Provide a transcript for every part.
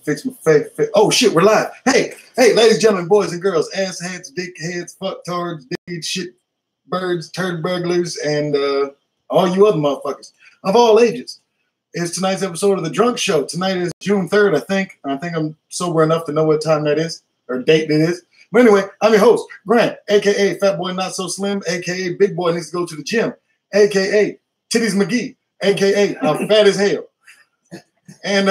Fix my face. Oh shit, we're live. Hey, ladies, gentlemen, boys and girls, ass heads, dick heads, fucktards, dick shit, birds, turd burglars, and all you other motherfuckers of all ages. It's tonight's episode of The Drunk Show. Tonight is June 3rd, I think. I think I'm sober enough to know what time that is, or date it is. But anyway, I'm your host, Grant, a.k.a. Fat Boy Not So Slim, a.k.a. Big Boy Needs to Go to the Gym, a.k.a. Titties McGee, a.k.a. I'm fat as hell. And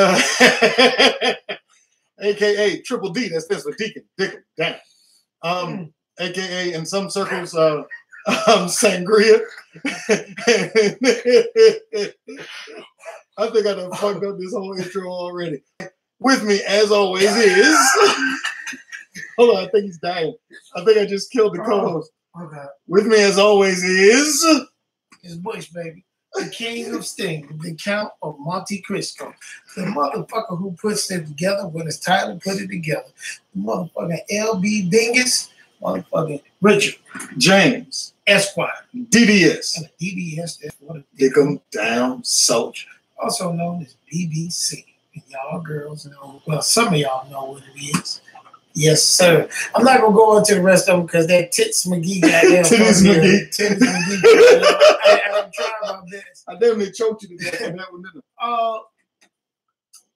a.k.a. Triple D, that stands for Deacon, Dickum, damn. A.k.a. in some circles, Sangria. I think I done fucked up this whole intro already. With me, as always, is... Hold on, I think he's dying. I think I just killed the co-host. Okay. With me, as always, is... It's Bush, baby. The king of Sting, the Count of Monte Cristo. The motherfucker who puts it together when it's time to put it together. The motherfucking LB Dingus. Motherfucking Richard James Esquire. DDS. And DDS, that's what it Dick 'em down soldier. Also known as BBC. And y'all girls know, well, some of y'all know what it is. Yes, sir. I'm not going to go into the rest of them because that Tits McGee got there. Titties McGee. Titties McGee. I'm trying my best. I damn near choked you to death on that one, didn't I?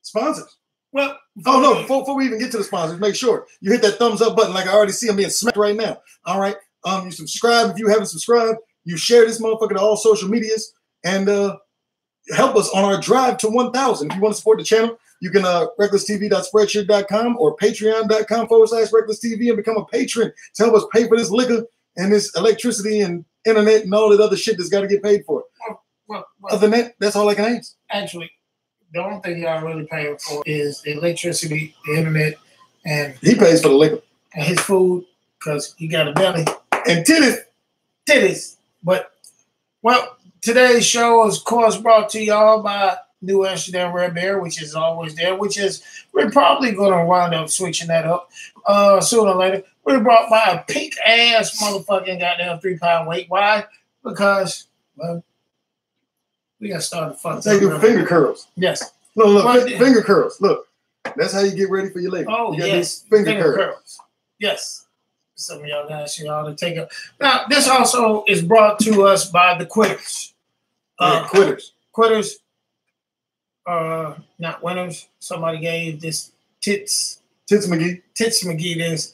Sponsors. Well, oh, no. Before we even get to the sponsors, make sure you hit that thumbs up button like I already see I'm being smacked right now. All right? You subscribe if you haven't subscribed. You share this motherfucker to all social medias. And help us on our drive to 1,000. If you want to support the channel, you can recklesstv.spreadshirt.com or patreon.com/recklesstv and become a patron to help us pay for this liquor and this electricity and internet and all that other shit that's got to get paid for. Well, other than that, that's all I can ask. Actually, the only thing y'all really paying for is the electricity, the internet, and he pays for the liquor and his food because he got a belly and titties. But well, today's show is, of course, brought to y'all by New Amsterdam Red Bear, which is always there, which is, we're probably going to wind up switching that up sooner or later. We're brought by a pink-ass motherfucking goddamn 3-pound weight. Why? Because, well, we got to start the fun. They do finger curls. Yes. Look, finger curls. Look, that's how you get ready for your lady. Oh, you yes. Finger curls. Yes. Some of y'all guys, y'all to take it. Now, this also is brought to us by the Quitters. Quitters. Not winners. Somebody gave this Tits McGee this.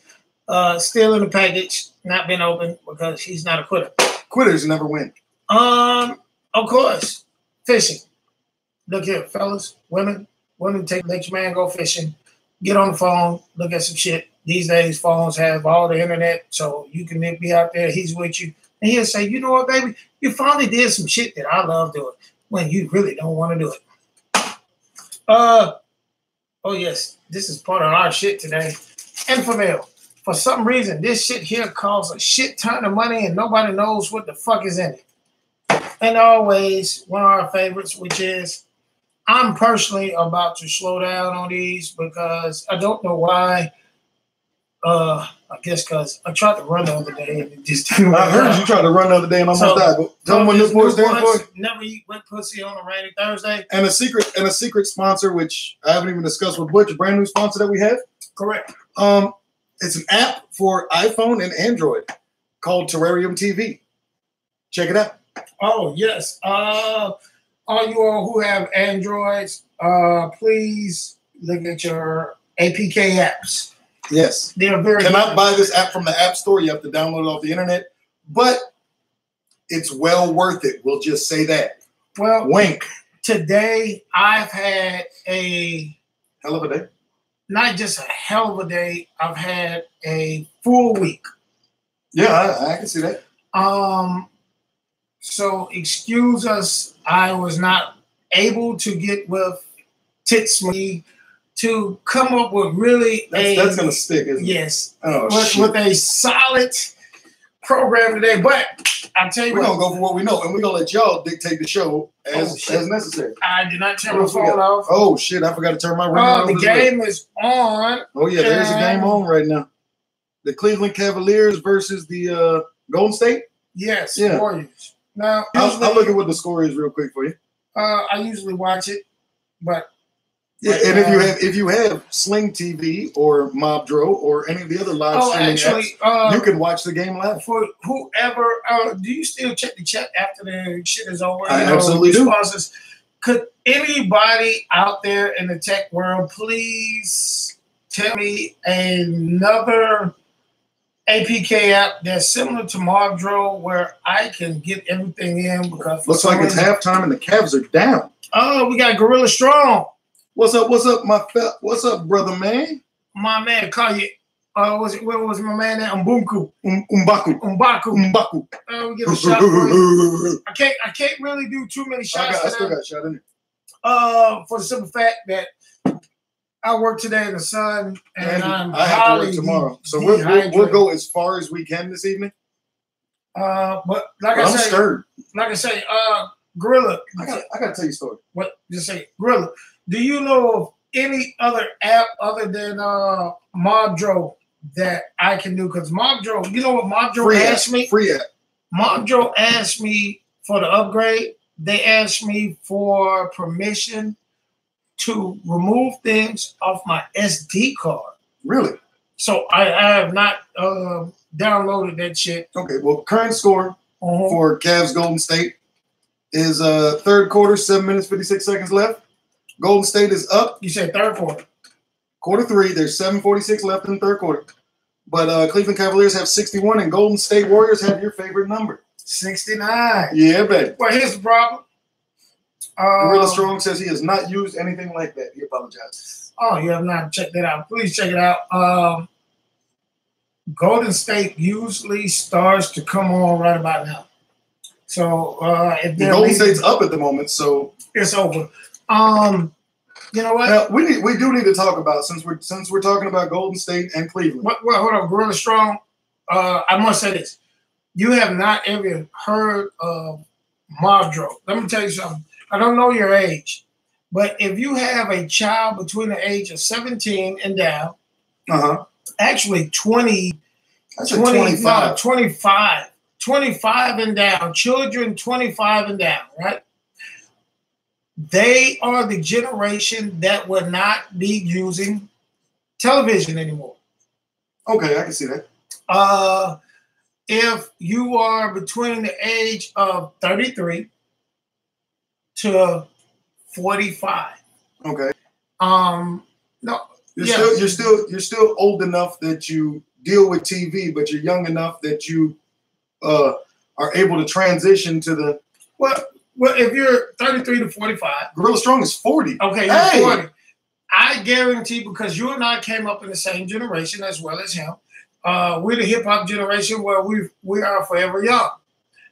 Still in the package, not been opened because he's not a quitter. Quitters never win. Of course, fishing. Look here, fellas, women, let your man go fishing. Get on the phone, look at some shit. These days, phones have all the internet, so you can be out there. He's with you, and he'll say, "You know what, baby? You finally did some shit that I love doing when you really don't want to do it." Oh yes, this is part of our shit today. Infamil. For some reason, this shit here costs a shit ton of money and nobody knows what the fuck is in it. And always, one of our favorites, which is, I'm personally about to slow down on these because I don't know why. I guess because I tried to run the other day and it just didn't work. I heard you tried to run the other day and almost died. But tell them what this boy stands for. Never eat wet pussy on a rainy Thursday. And a secret sponsor, which I haven't even discussed with Butch, a brand new sponsor that we have. Correct. It's an app for iPhone and Android called Terrarium TV. Check it out. Oh yes. All you all who have Androids, please look at your APK apps. Yes. They're very cannot buy this app from the App Store. You have to download it off the internet. But it's well worth it. We'll just say that. Well, wink. Today, I've had a hell of a day. Not just a hell of a day. I've had a full week. Yeah, I can see that. So excuse us. I was not able to get with Tits McGee to come up with really that's gonna stick, isn't it? Yes. Oh, with a solid program today. But I tell you we're gonna go for what we know, and we're gonna let y'all dictate the show as necessary. I did not turn my phone off. Oh shit! I forgot to turn my ringer the game is on. Oh yeah, there's a game on right now. The Cleveland Cavaliers versus the Golden State. Yes, Warriors. Now I'll look at what the score is real quick for you. I usually watch it. But yeah, and if you have Sling TV or Mobdro or any of the other live streaming apps, you can watch the game live. For whoever, do you still check the chat after the shit is over? I absolutely do. Could anybody out there in the tech world please tell me another APK app that's similar to Mobdro where I can get everything in? Because looks like it's halftime and the Cavs are down. Oh, we got Gorilla Strong. What's up? What's up, what's up, brother man? My man, call you. What was my man there? Umbaku. Umbaku. We get a shot for you. I can't really do too many shots. I still got a shot in there. For the simple fact that I work today in the sun and I have to work tomorrow. So we'll go as far as we can this evening. But I'm stirred. Like I say, Gorilla. I gotta tell you a story. What? Just say, Gorilla. Do you know of any other app other than Mobdro that I can do? Because Mobdro, you know what Mobdro asked me? Free app. Mobdro asked me for the upgrade. They asked me for permission to remove things off my SD card. Really? So I have not downloaded that shit. Okay, well, current score for Cavs Golden State is third quarter, 7 minutes, 56 seconds left. Golden State is up. You said third quarter. Quarter three, there's 7:46 left in the third quarter. But Cleveland Cavaliers have 61 and Golden State Warriors have your favorite number. 69. Yeah, baby. Well, here's the problem. Gorilla Strong says he has not used anything like that. He apologizes. Oh, you have not checked that out. Please check it out. Golden State usually starts to come on right about now. So if Golden State's up at the moment, so it's over. You know what? Now, we do need to talk about, since we're talking about Golden State and Cleveland. Well, hold on, Gorilla Strong. I must say this: you have not ever heard of Mobdro. Let me tell you something. I don't know your age, but if you have a child between the age of 17 and down, actually 20, 25. 25 and down, children 25 and down, right? They are the generation that will not be using television anymore. Okay, I can see that. If you are between the age of 33 to 45. Okay. No. You're still old enough that you deal with TV, but you're young enough that you are able to transition to the Well, if you're 33 to 45. Gorilla Strong is 40. Okay, you're 40. I guarantee, because you and I came up in the same generation as well as him. We're the hip hop generation where we are forever young.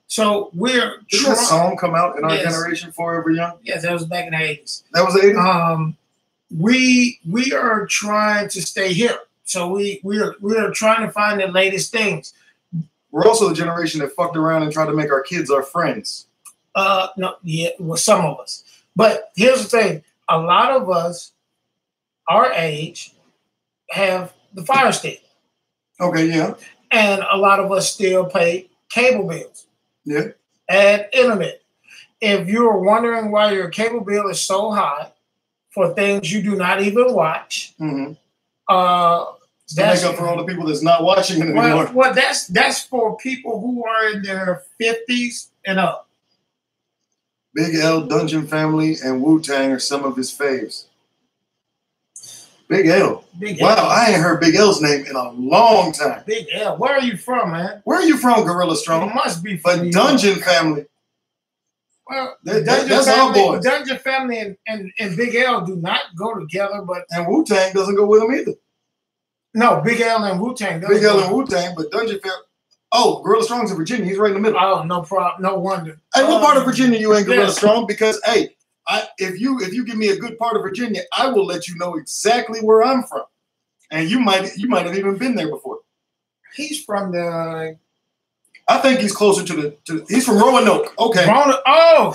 So we're Did that song come out in our generation, Forever Young? Yes, that was back in the 80s. That was the 80s? We are trying to stay hip. So we are trying to find the latest things. We're also the generation that fucked around and tried to make our kids our friends. No, yeah, well, some of us. But here's the thing: a lot of us, our age, have the Fire Stick. Okay, yeah. And a lot of us still pay cable bills. Yeah. And internet. If you're wondering why your cable bill is so high for things you do not even watch, that's make up for all the people that's not watching it anymore. Well, that's for people who are in their 50s and up. Big L, Dungeon Family, and Wu-Tang are some of his faves. Big L. Wow, I ain't heard Big L's name in a long time. Big L. Where are you from, man? Where are you from, Gorilla Strong? You must be from the Dungeon Family. Well, that's our boys. Dungeon Family and Big L do not go together, but and Wu-Tang doesn't go with them either. No, Big L and Wu-Tang. Big L and Wu-Tang, but Dungeon Family. Oh, Gorilla Strong's in Virginia. He's right in the middle. Oh, no problem. No wonder. Hey, what part of Virginia you in, Gorilla Strong? Because hey, if you give me a good part of Virginia, I will let you know exactly where I'm from, and you might have even been there before. He's from the. I think he's closer to the. He's from Roanoke. Okay.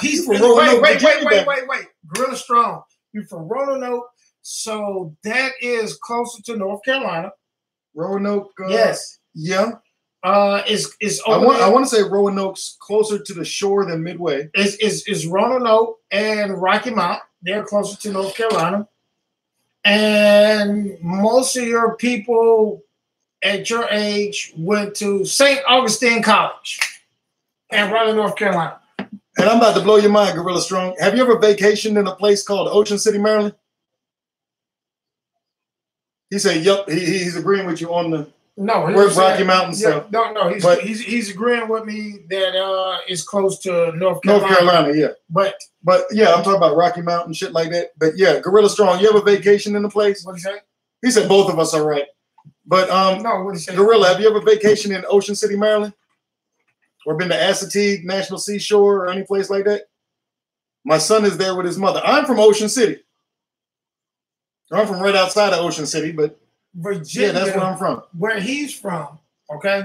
He's from Roanoke. Wait. Gorilla Strong. You're from Roanoke, so that is closer to North Carolina. Roanoke. Yes. Yeah. It's I want to say Roanoke's closer to the shore than Midway. It's Roanoke and Rocky Mount. They're closer to North Carolina. And most of your people at your age went to St. Augustine College in Raleigh, North Carolina. And I'm about to blow your mind, Gorilla Strong. Have you ever vacationed in a place called Ocean City, Maryland? He said, "Yep." He's agreeing with you on the Rocky Mountain stuff. No. He's agreeing with me that it's close to North Carolina. North Carolina, yeah. But yeah, I'm talking about Rocky Mountain shit like that. But yeah, Gorilla Strong. You ever vacation in the place? What did he say? He said both of us are right. But no, what did he say? Gorilla, have you ever vacationed in Ocean City, Maryland? Or been to Assateague National Seashore or any place like that? My son is there with his mother. I'm from Ocean City. I'm from right outside of Ocean City, but Virginia, yeah, that's where I'm from. Where he's from, okay?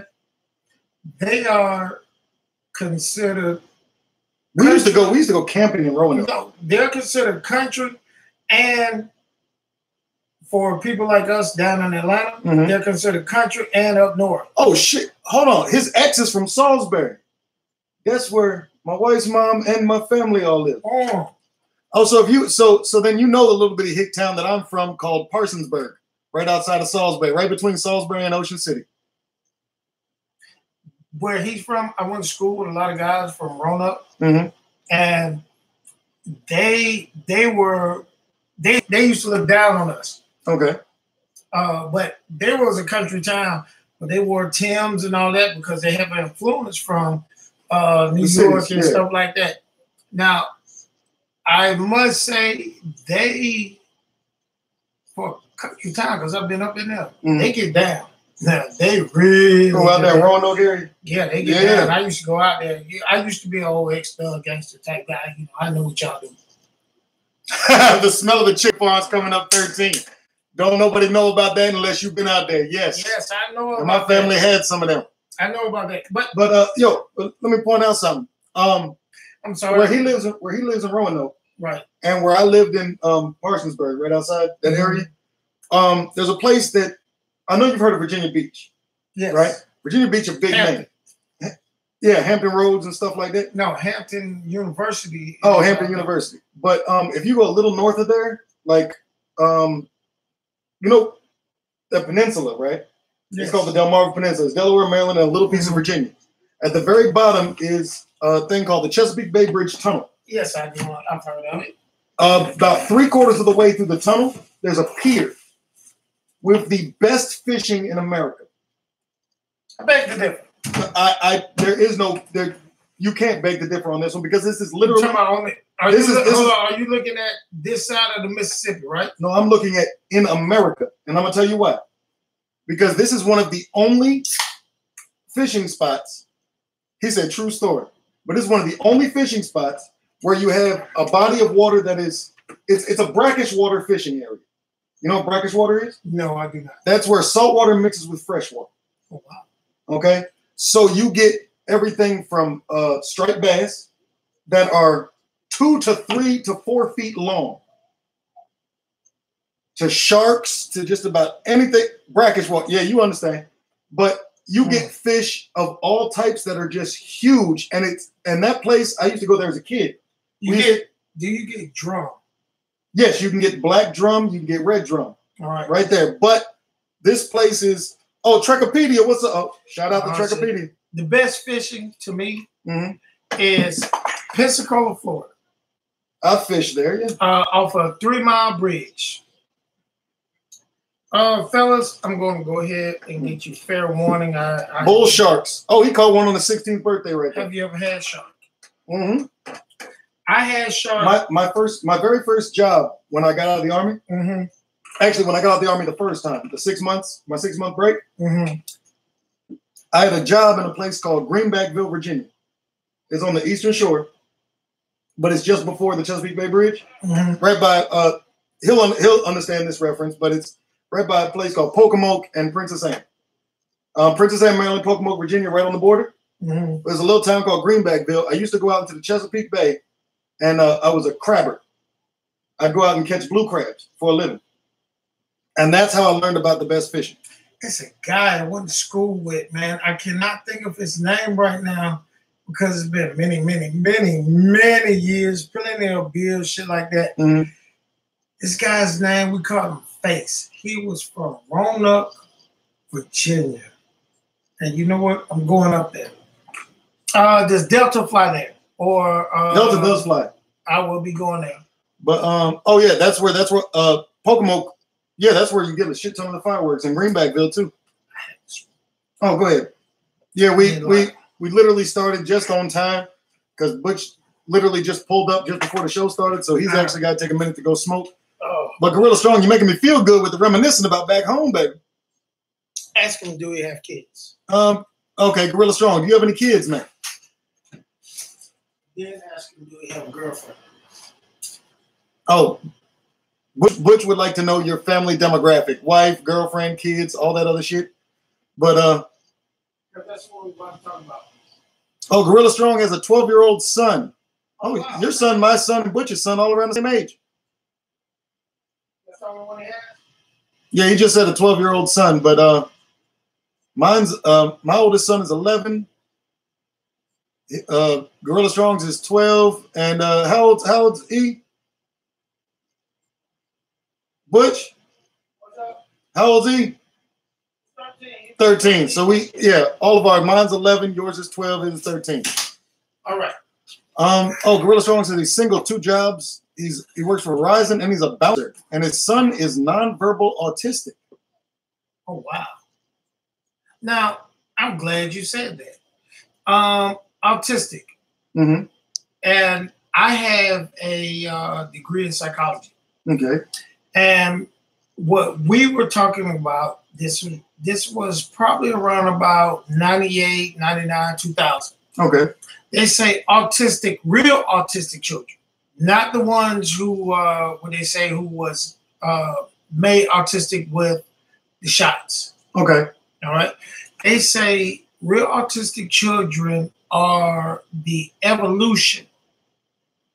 They are considered. We used to go camping in Roanoke. No, they're considered country, and for people like us down in Atlanta, they're considered country and up north. Oh shit! Hold on, his ex is from Salisbury. That's where my wife's mom and my family all live. Oh, so then you know the little bitty hick town that I'm from called Parsonsburg, right outside of Salisbury, right between Salisbury and Ocean City. Where he's from, I went to school with a lot of guys from Roanoke, and they used to look down on us. Okay. But there was a country town where they wore Timbs and all that because they have influence from New York and stuff like that. Now, I must say for country town, because I've been up in there, they get down. Now, they really go out there in Roanoke area? Yeah, they get down. I used to go out there. I used to be an old ex-thug gangster type guy. You know, I know what y'all do. The smell of the chick farms coming up 13. Don't nobody know about that unless you've been out there. Yes. Yes, I know about and my family had some of them. I know about that. But let me point out something. I'm sorry. Where he lives in Roanoke. Right. And where I lived in Parsonsburg, right outside that area. There's a place that I know you've heard of Virginia Beach. Yes. Right? Virginia Beach, a big name. Yeah, Hampton Roads and stuff like that. No, Hampton University. Oh, Hampton University. But if you go a little north of there, like you know the peninsula, right? Yes. It's called the Delmarva Peninsula. It's Delaware, Maryland, and a little piece of Virginia. At the very bottom is a thing called the Chesapeake Bay Bridge Tunnel. Yes, I do. I've heard of it. About 3/4 of the way through the tunnel, there's a pier with the best fishing in America. I beg the differ. There is no there. You can't beg the differ on this one because this is literally. Are you looking at this side of the Mississippi, right? No, I'm looking at in America, and I'm gonna tell you why. Because this is one of the only fishing spots. He said, true story. But it's one of the only fishing spots where you have a body of water that is it's a brackish water fishing area. You know what brackish water is? No, I do not. That's where salt water mixes with fresh water. Oh, wow. Okay, so you get everything from striped bass that are 2 to 3 to 4 feet long, to sharks, to just about anything brackish water. Yeah, you understand. But you get fish of all types that are just huge, and that place I used to go there as a kid. Do you get drum? Yes, you can get black drum, you can get red drum. All right. Right there. But this place is Trekopedia. What's up? Oh, shout out to Trekopedia. The best fishing to me is Pensacola, Florida. I fished there, yeah. Off a 3 Mile Bridge. Fellas, I'm going to go ahead and get you fair warning. Bull sharks. Oh, he caught one on the 16th birthday right there. Have you ever had shark? Mm-hmm. I had shark. My very first job when I got out of the Army. Mm-hmm. Actually, when I got out of the Army the first time, my 6-month break, mm-hmm. I had a job in a place called Greenbackville, Virginia. It's on the Eastern Shore, but it's just before the Chesapeake Bay Bridge, right by. He'll understand this reference, but it's right by a place called Pocomoke and Princess Anne. Princess Anne, Maryland, Pocomoke, Virginia, right on the border. Mm-hmm. There's a little town called Greenbackville. I used to go out into the Chesapeake Bay, and I was a crabber. I'd go out and catch blue crabs for a living. And that's how I learned about the best fishing. It's a guy I went to school with, man. I cannot think of his name right now because it's been many years, plenty of bills, shit like that. Mm-hmm. This guy's name, we call him Face. He was from Roanoke, Virginia. And you know what? I'm going up there. Does Delta fly there? Or Delta does fly. I will be going there. But oh yeah, that's where Pocomoke. Yeah, that's where you get a shit ton of the fireworks in Greenbackville too. Oh, go ahead. Yeah, we literally started just on time because Butch literally just pulled up just before the show started, so he's actually got to take a minute to go smoke. Oh. But Gorilla Strong, you're making me feel good with the reminiscing about back home, baby. Ask him, do he have kids? Okay, Gorilla Strong, do you have any kids, man? Then ask him, do he have a girlfriend? Oh, Butch would like to know your family demographic, wife, girlfriend, kids, all that other shit. But that's what we're about to talk about. Oh, Gorilla Strong has a 12-year-old son. Oh, wow. Your son, my son, and Butch's son, all around the same age. That's all we want to have? Yeah, he just said a 12-year-old son, but mine's my oldest son is 11. Gorilla Strong's is 12, and how old's he? Butch? What's up? How old's he? 13. So all of mine's 11, yours is 12, his is 13. All right. Gorilla Strong says he's single, 2 jobs. He works for Verizon and he's a bouncer. And his son is nonverbal autistic. Oh wow. Now, I'm glad you said that. Autistic. Mm-hmm. And I have a degree in psychology. Okay. And what we were talking about, this was probably around about 98, 99, 2000. Okay. They say autistic, real autistic children, not the ones who, what they say, who was made autistic with the shots. Okay. All right. They say real autistic children are the evolution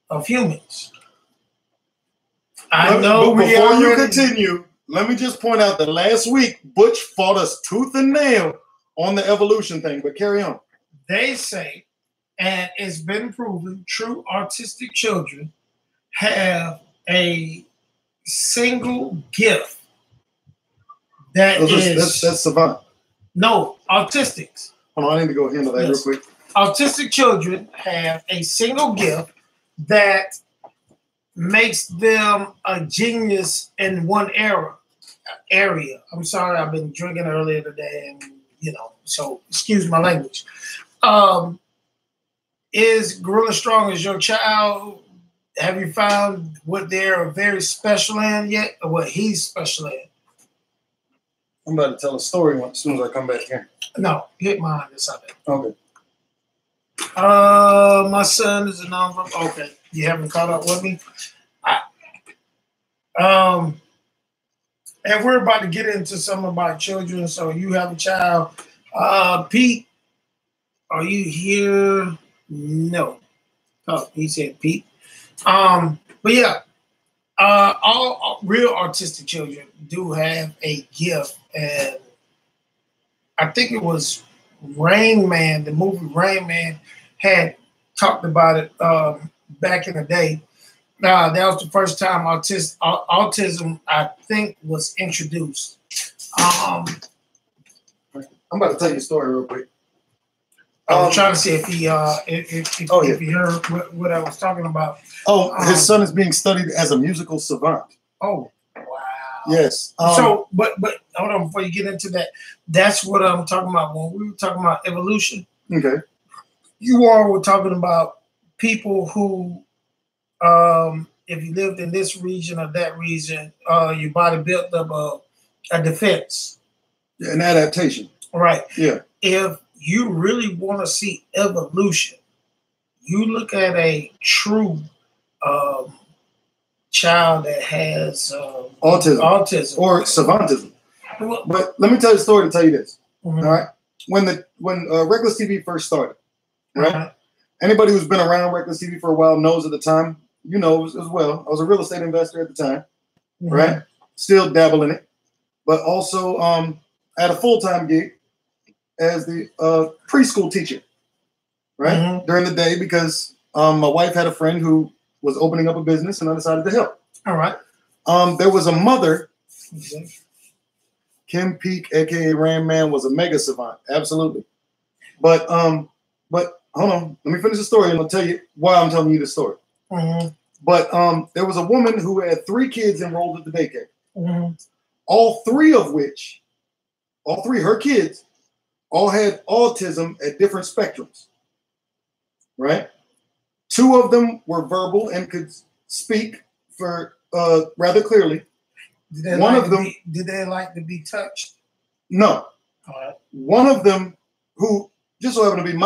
of humans. I know. But before you continue, let me just point out that last week Butch fought us tooth and nail on the evolution thing. But carry on. They say, and it's been proven, true autistic children have a single gift that's savant. No, autistics. Hold on, I need to go handle that real quick. Autistic children have a single gift that makes them a genius in one area. I'm sorry, I've been drinking earlier today, and so excuse my language. Is Gorilla Strong as your child? Have you found what they're very special in yet, or what he's special in? I'm about to tell a story as soon as I come back here. No, hit mine or something. Okay. My son is a nonverbal. Okay, you haven't caught up with me. And we're about to get into some about children. So you have a child. Pete, are you here? No. Oh, he said Pete. But yeah, all real autistic children do have a gift, and I think it was Rain Man, the movie Rain Man, had talked about it back in the day. That was the first time autism, I think, was introduced. I'm about to tell you a story real quick. I was trying to see if he heard what I was talking about. His son is being studied as a musical savant. Oh, wow. Yes. But hold on, before you get into that, that's what I'm talking about. When we were talking about evolution, okay, you all were talking about people who, if you lived in this region or that region, your body built up a defense. Yeah, an adaptation. Right. Yeah. If you really want to see evolution, you look at a true child that has autism or savantism. But let me tell you a story to tell you this. Mm-hmm. All right. When Reckless TV first started, right? Uh-huh. Anybody who's been around Reckless TV for a while knows at the time, you know as well. I was a real estate investor at the time, Mm-hmm. right? Still dabble in it. But also, I had a full-time gig as the preschool teacher, right? Mm-hmm. During the day because my wife had a friend who was opening up a business and I decided to help. All right. There was a mother, Mm-hmm. Kim Peek, aka Ram Man, was a mega savant, absolutely. But hold on, let me finish the story and I'll tell you why I'm telling you this story. Mm-hmm. But there was a woman who had 3 kids enrolled at the daycare. Mm-hmm. All three, her kids, all had autism at different spectrums, right? 2 of them were verbal and could speak for rather clearly. Did they did they like to be touched? No. All right. One of them, who just so happened to be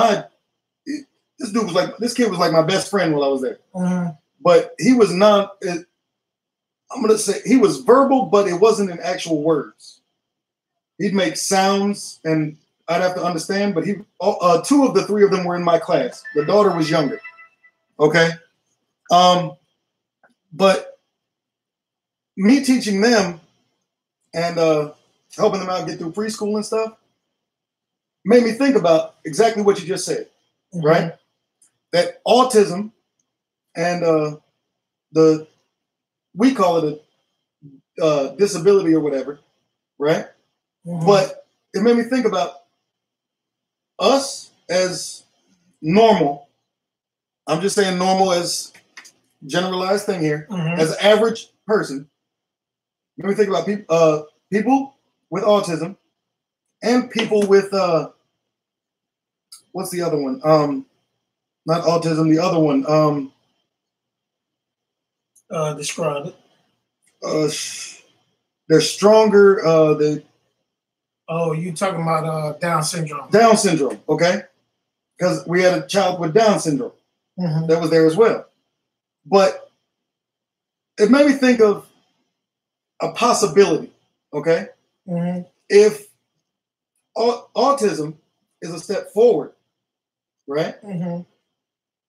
this kid was like my best friend while I was there. Mm-hmm. But he was not, I'm going to say, he was verbal, but it wasn't in actual words. He'd make sounds and I'd have to understand, but 2 of the 3 of them were in my class. The daughter was younger. Okay. But me teaching them and helping them out get through preschool and stuff made me think about exactly what you just said, Mm-hmm. right? That autism and we call it a disability or whatever, right? Mm-hmm. But it made me think about us as normal. I'm just saying normal as generalized thing here. Mm-hmm. As an average person, made me think about people with autism and people with what's the other one? Not autism. The other one. Describe it. They're stronger. Oh, you talking about Down syndrome? Down syndrome, okay? Because we had a child with Down syndrome Mm-hmm. that was there as well. But it made me think of a possibility, okay? Mm-hmm. If autism is a step forward, right? Mm-hmm.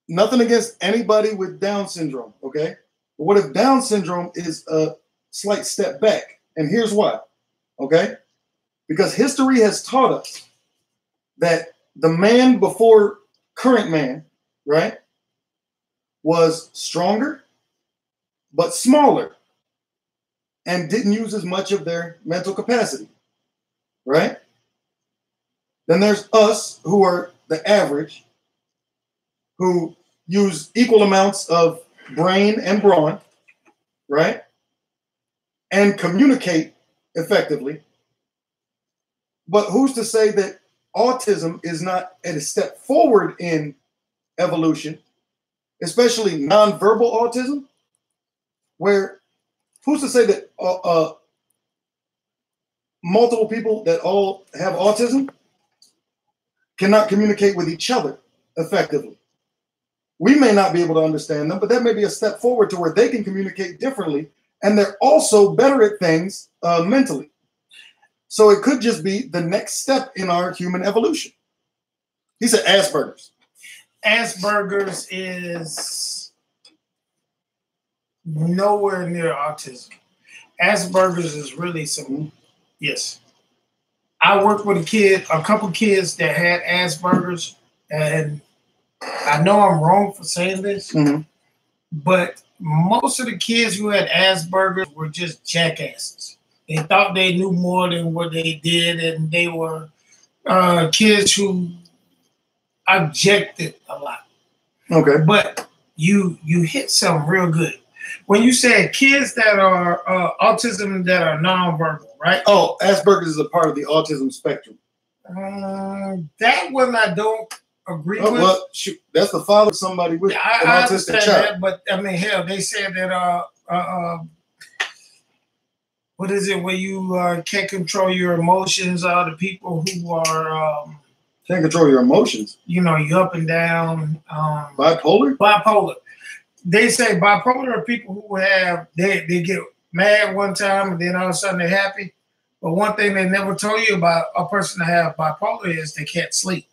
Nothing against anybody with Down syndrome, okay? But what if Down syndrome is a slight step back? And here's why, okay? Because history has taught us that the man before current man, right, was stronger, but smaller, and didn't use as much of their mental capacity, right? Then there's us, who are the average, who use equal amounts of brain and brawn, right? And communicate effectively. But who's to say that autism is not at a step forward in evolution, especially nonverbal autism, where who's to say that multiple people that all have autism cannot communicate with each other effectively? We may not be able to understand them, but that may be a step forward to where they can communicate differently, and they're also better at things mentally. So it could just be the next step in our human evolution. He said Asperger's. Asperger's is nowhere near autism. Asperger's is really some, yes. I worked with a couple kids that had Asperger's, and I know I'm wrong for saying this, Mm-hmm. but most of the kids who had Asperger's were just jackasses. They thought they knew more than what they did, and they were kids who objected a lot. Okay. But you hit something real good when you said kids that are autism that are nonverbal, right? Oh, Asperger's is a part of the autism spectrum. That one I don't agree with. Well, shoot, that's the father of somebody with an I autistic understand child. that, but I mean, hell, they said that what is it where you can't control your emotions? Are the people who are Can't control your emotions. you up and down. Bipolar? Bipolar. They say bipolar are people who have they get mad one time and then all of a sudden they're happy. But one thing they never told you about a person that have bipolar is they can't sleep.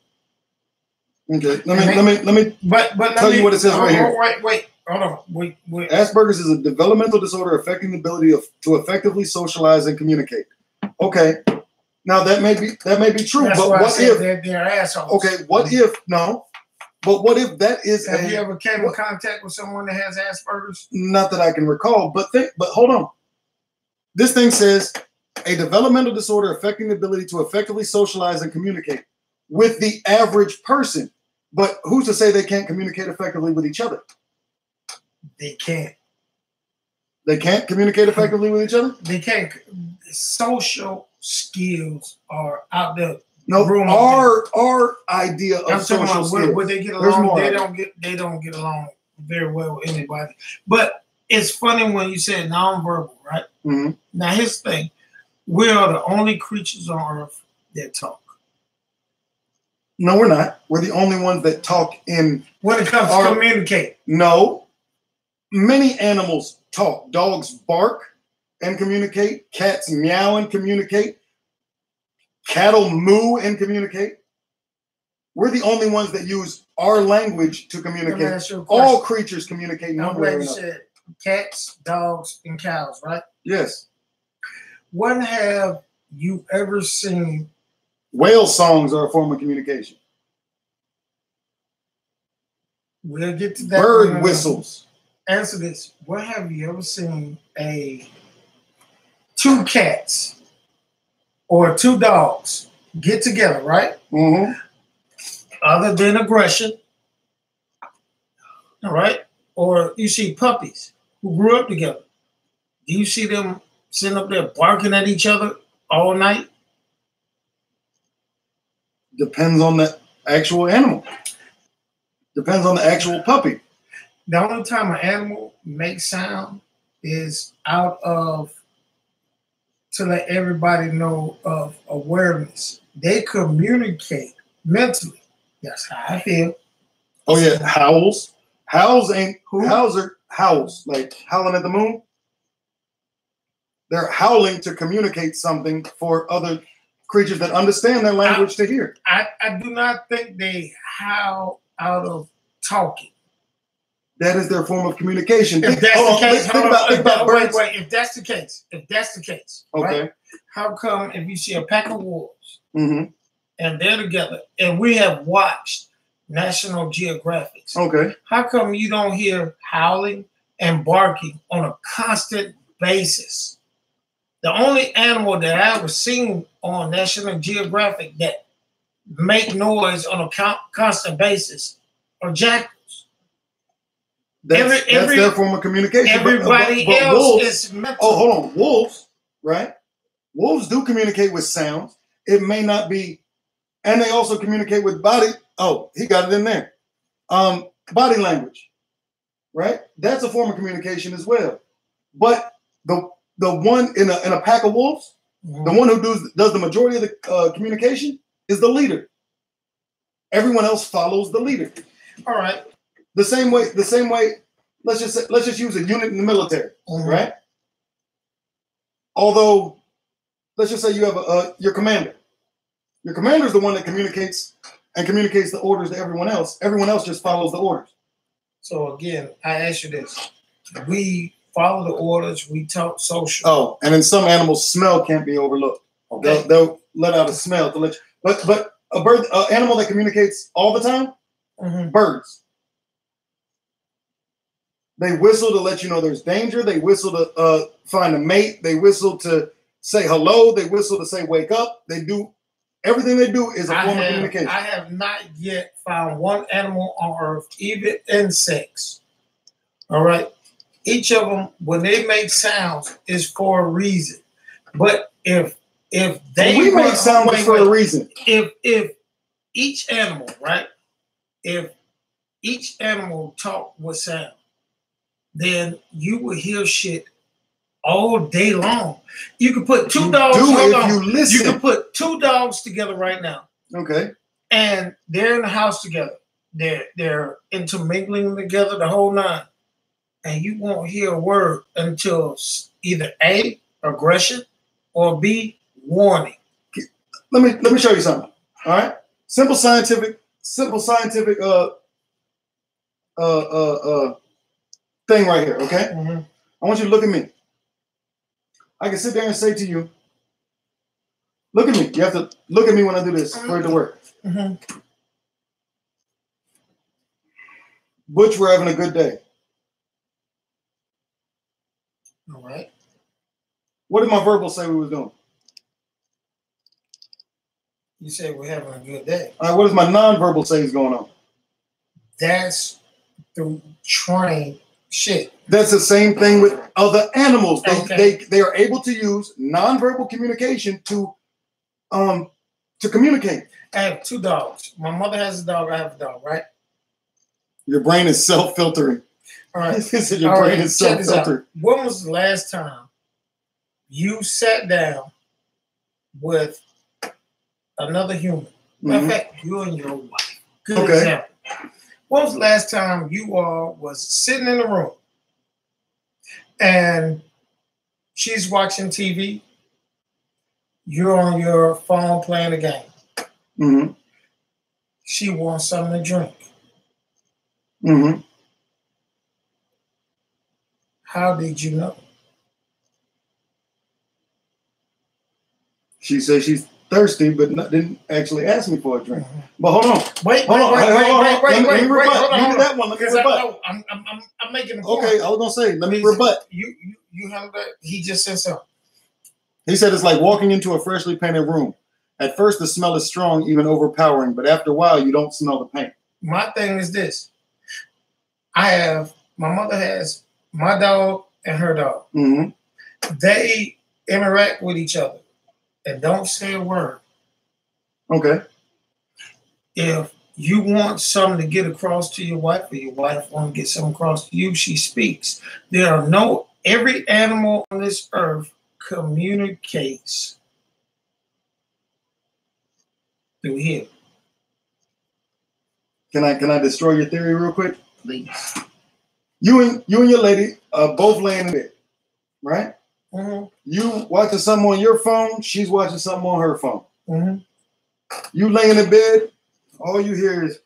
Okay. Let me tell you what it says right here. Wait, hold on. Wait. Asperger's is a developmental disorder affecting the ability to effectively socialize and communicate. Okay. Now that may be true, That's but why what if they're assholes? Okay, what if no? But what if that is Have you ever came in contact with someone that has Asperger's? Not that I can recall, but hold on. This thing says a developmental disorder affecting the ability to effectively socialize and communicate with the average person. But who's to say they can't communicate effectively with each other? They can't. They can't communicate effectively with each other? They can't. Social skills are out there. No, our idea of social skills. Where they get along, they don't get along very well with anybody. But it's funny when you say nonverbal, right? Mm-hmm. Now here's the thing: we are the only creatures on Earth that talk. No, we're not. We're the only ones that talk in. When it comes to communicate. No, many animals talk. Dogs bark and communicate. Cats meow and communicate. Cattle moo and communicate. We're the only ones that use our language to communicate. All creatures communicate in one way or another. Said cats, dogs, and cows, right? Yes. When have you ever seen? Whale songs are a form of communication. We'll get to that. Bird whistles. Answer this. When have you ever seen two cats or two dogs get together, right? Mm-hmm. Other than aggression, all right? Or you see puppies who grew up together. Do you see them sitting up there barking at each other all night? Depends on the actual animal. Depends on the actual puppy. The only time an animal makes sound is out of to let everybody know of awareness. They communicate mentally. That's how I feel. Oh yeah, howls. Howls ain't howls are howls, like howling at the moon. They're howling to communicate something for other creatures that understand their language to hear. I do not think they howl out of talking. That is their form of communication. If that's the case, think about birds. Wait. If that's the case, okay. Right? How come if you see a pack of wolves mm-hmm. and they're together, and we have watched National Geographic, okay, how come you don't hear howling and barking on a constant basis? The only animal that I ever seen on National Geographic that make noise on a constant basis are jackals. That's their form of communication. Everybody but else wolves, is mental. Oh, hold on. Wolves, right? Wolves do communicate with sounds. It may not be, and they also communicate with body. Oh, he got it in there. Body language, right? That's a form of communication as well. But the one in a pack of wolves, mm-hmm. the one who does the majority of the communication is the leader. Everyone else follows the leader. All right. The same way. Let's just use a unit in the military, mm-hmm. right? Although, let's just say you have your commander. Your commander is the one that communicates the orders to everyone else. Everyone else just follows the orders. So again, I ask you this: we follow the orders. We talk social. Oh, and in some animals, smell can't be overlooked. Okay. They'll let out a smell to let you. But a bird, animal that communicates all the time, mm-hmm. birds. They whistle to let you know there's danger. They whistle to find a mate. They whistle to say hello. They whistle to say wake up. They do everything they do is a form of communication. I have not yet found one animal on Earth, even insects. All right, each of them, when they make sounds, is for a reason. But if they make sounds for a reason, if each animal, right, if each animal talk with sound, then you will hear shit all day long. You can put two dogs. You can put two dogs together right now. Okay. And they're in the house together. They're intermingling together the whole nine. And you won't hear a word until either A, aggression, or B, warning. Let me show you something. All right. Simple scientific thing right here, okay? Mm-hmm. I want you to look at me. I can sit there and say to you, Look at me. You have to look at me when I do this for it to work. Mm-hmm. Butch, we're having a good day. All right. What did my verbal say we was doing? You said we're having a good day. All right, what does my nonverbal say is going on? That's the train shit. That's the same thing with other animals. They are able to use nonverbal communication to communicate. I have 2 dogs. My mother has a dog. I have a dog, right? Your brain is self-filtering. All right. Your brain is self-filtered. When was the last time you sat down with another human? Matter of fact, you and your wife. Good example. When was the last time you all was sitting in the room and she's watching TV, you're on your phone playing a game. Mm-hmm. She wants something to drink. Mm-hmm. How did you know? She said she's thirsty, but didn't actually ask me for a drink. Mm-hmm. But hold on. Wait. Let me rebut. You do that one. Let me rebut. I'm making a point. Okay, I was gonna say, let me rebut. You have that. He just said something. He said it's like walking into a freshly painted room. At first, the smell is strong, even overpowering, but after a while, you don't smell the paint. My thing is this. My mother has my dog and her dog. Mm-hmm. They interact with each other and don't say a word. Okay. If you want something to get across to your wife, or your wife want to get something across to you, she speaks. Every animal on this earth communicates through here. Can I destroy your theory real quick? Please. You and your lady both laying in bed, right? Mm-hmm. You watching something on your phone, she's watching something on her phone. Mm-hmm. You laying in bed, all you hear is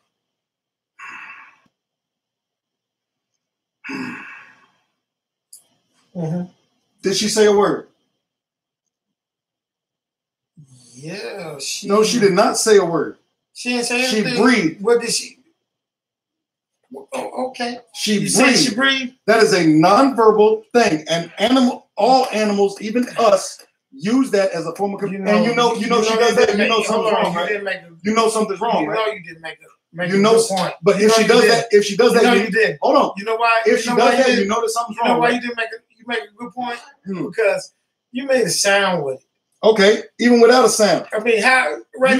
mm-hmm. Did she say a word? Yeah. No, she did not say a word. She didn't say anything. She breathed. What did she? Oh, okay. She breathed. Said she breathed. That is a nonverbal thing, and all animals, even us, use that as a form of communication. And she does that. You know something's wrong, right? You know something's wrong, right? You know you didn't make a point. But if she does that, you did. Hold on. You know why? If she does that, you know that something's wrong. You know why you didn't make a good point? Because you made a sound with it. Okay, even without a sound. I mean, right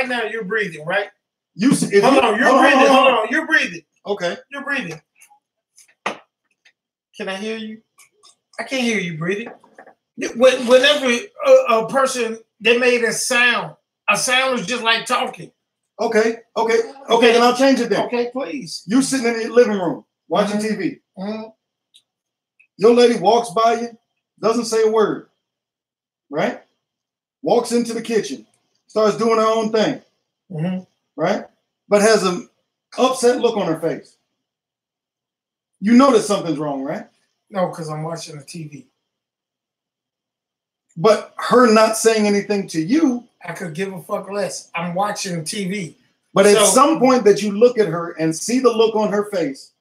now you're breathing, right? You're breathing. Hold on, you're breathing. Okay. You're breathing. Can I hear you? I can't hear you breathing. Whenever a person, they made a sound is just like talking. Okay, then I'll change it then. Okay, please. You sitting in your living room watching TV. Mm-hmm. Your lady walks by you, doesn't say a word, right? Walks into the kitchen, starts doing her own thing, right? But has an upset look on her face. You know that something's wrong, right? No, because I'm watching the TV. But her not saying anything to you, I could give a fuck less. I'm watching TV. But at some point that you look at her and see the look on her face,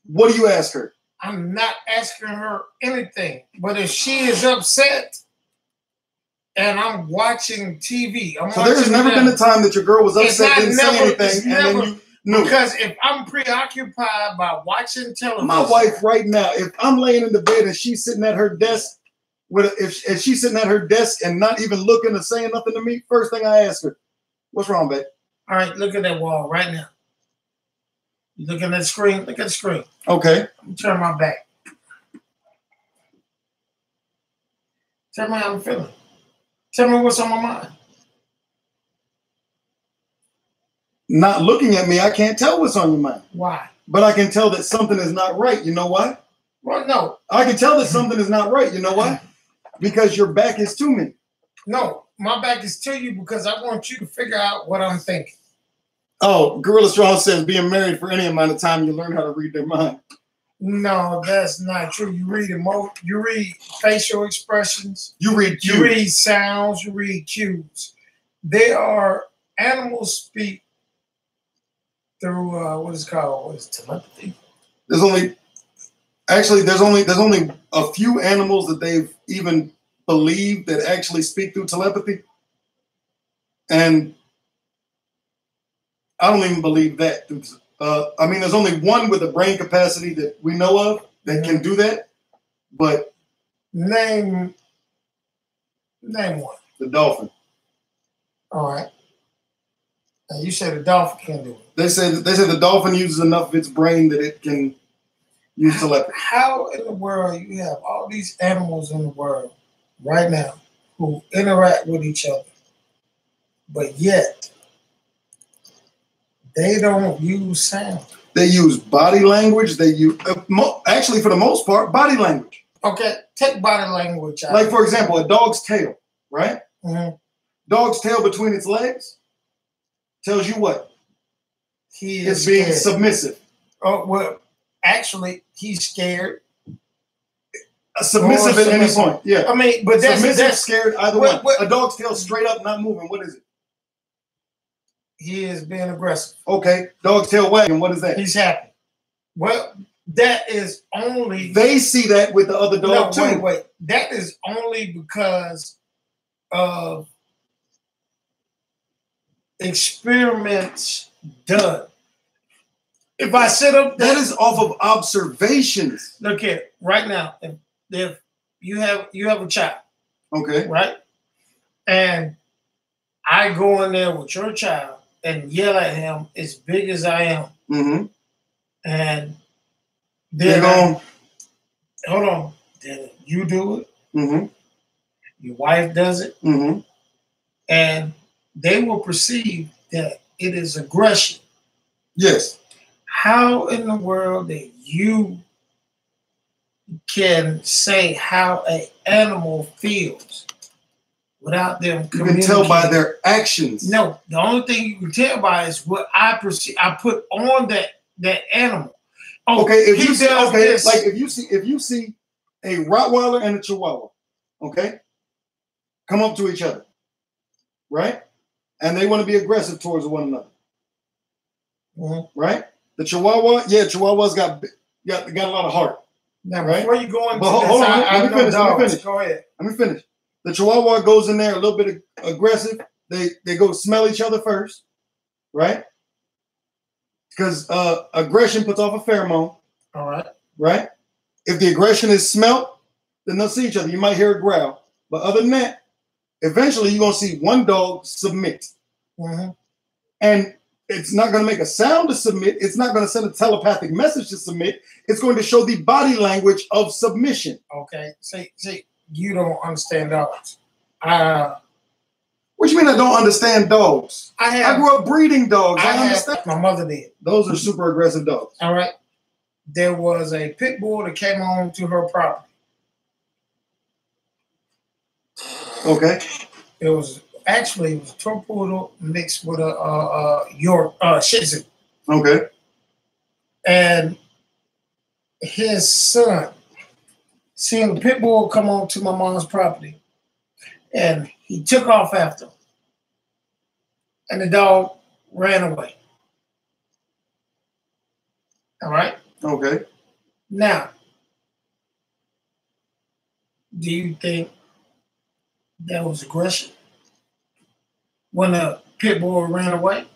what do you ask her? I'm not asking her anything. But if she is upset and I'm watching TV, so there's never been a time that your girl was upset, didn't say anything, and then you knew. Because if I'm preoccupied by watching television. My wife right now, if I'm laying in the bed and she's sitting at her desk, if she's sitting at her desk and not even looking or saying nothing to me, first thing I ask her, what's wrong, babe? All right, look at that wall right now. You looking at the screen? Look at the screen. Okay. Turn my back. Tell me how I'm feeling. Tell me what's on my mind. Not looking at me, I can't tell what's on your mind. Why? But I can tell that something is not right. You know why? Well, no. I can tell that something is not right. You know why? Because your back is to me. No, my back is to you because I want you to figure out what I'm thinking. Oh, Gorilla Strong says being married for any amount of time, you learn how to read their mind. No, that's not true. You read you read facial expressions. You read cues. You read sounds. You read cues. They are animals speak through what is called what is telepathy. There's only a few animals that they've even believed that actually speak through telepathy, and I don't even believe that. I mean, there's only one with a brain capacity that we know of that can do that, but name one. The dolphin. All right. And you said the dolphin can do it. They say the dolphin uses enough of its brain that it can use telepathy. How in the world you have all these animals in the world right now who interact with each other, but yet they don't use sound? They use body language. They use actually, for the most part, body language. Okay, take body language out. Like, for example, a dog's tail, right? Mm-hmm. Dog's tail between its legs tells you what? He is being scared. Submissive. Oh, well, actually, he's scared. Submissive at any point. Yeah. I mean, but that's scared, either one. A dog's tail straight up, not moving. What is it? He is being aggressive. Okay. Dog's tail wagging. What is that? He's happy. Well, that is only... They see that with the other dog, too. Wait. That is only because of experiments done. If I sit up there... That is off of observations. Look here. Right now, if you have a child. Okay. Right? And I go in there with your child and yell at him as big as I am. Mm-hmm. And then hold on. Then you do it. Mm-hmm. Your wife does it. Mm-hmm. And they will perceive that it is aggression. Yes. How in the world that you can say how an animal feels without them communicating? You can tell by their actions. No, the only thing you can tell by is what I perceive. I put on that animal. Oh, okay, if you see a Rottweiler and a Chihuahua, okay, come up to each other, right, and they want to be aggressive towards one another, right? The Chihuahua's got a lot of heart. Now, right? Before you go into hold on, let me finish. Go ahead. Let me finish. The Chihuahua goes in there a little bit aggressive. They go smell each other first, right? Because aggression puts off a pheromone. All right. Right? If the aggression is smelt, then they'll see each other. You might hear a growl. But other than that, eventually you're going to see one dog submit. Mm-hmm. And it's not going to make a sound to submit. It's not going to send a telepathic message to submit. It's going to show the body language of submission. Okay. See, you don't understand dogs. What do you mean I don't understand dogs? I grew up breeding dogs. I understand. My mother did. Those are super aggressive dogs. All right. There was a pit bull that came on to her property. Okay. It was a toy poodle mixed with a York Shih Tzu. Okay. And his son seeing the pit bull come on to my mom's property, and he took off after him. And the dog ran away. All right? Okay. Now, do you think that was aggression when the pit bull ran away?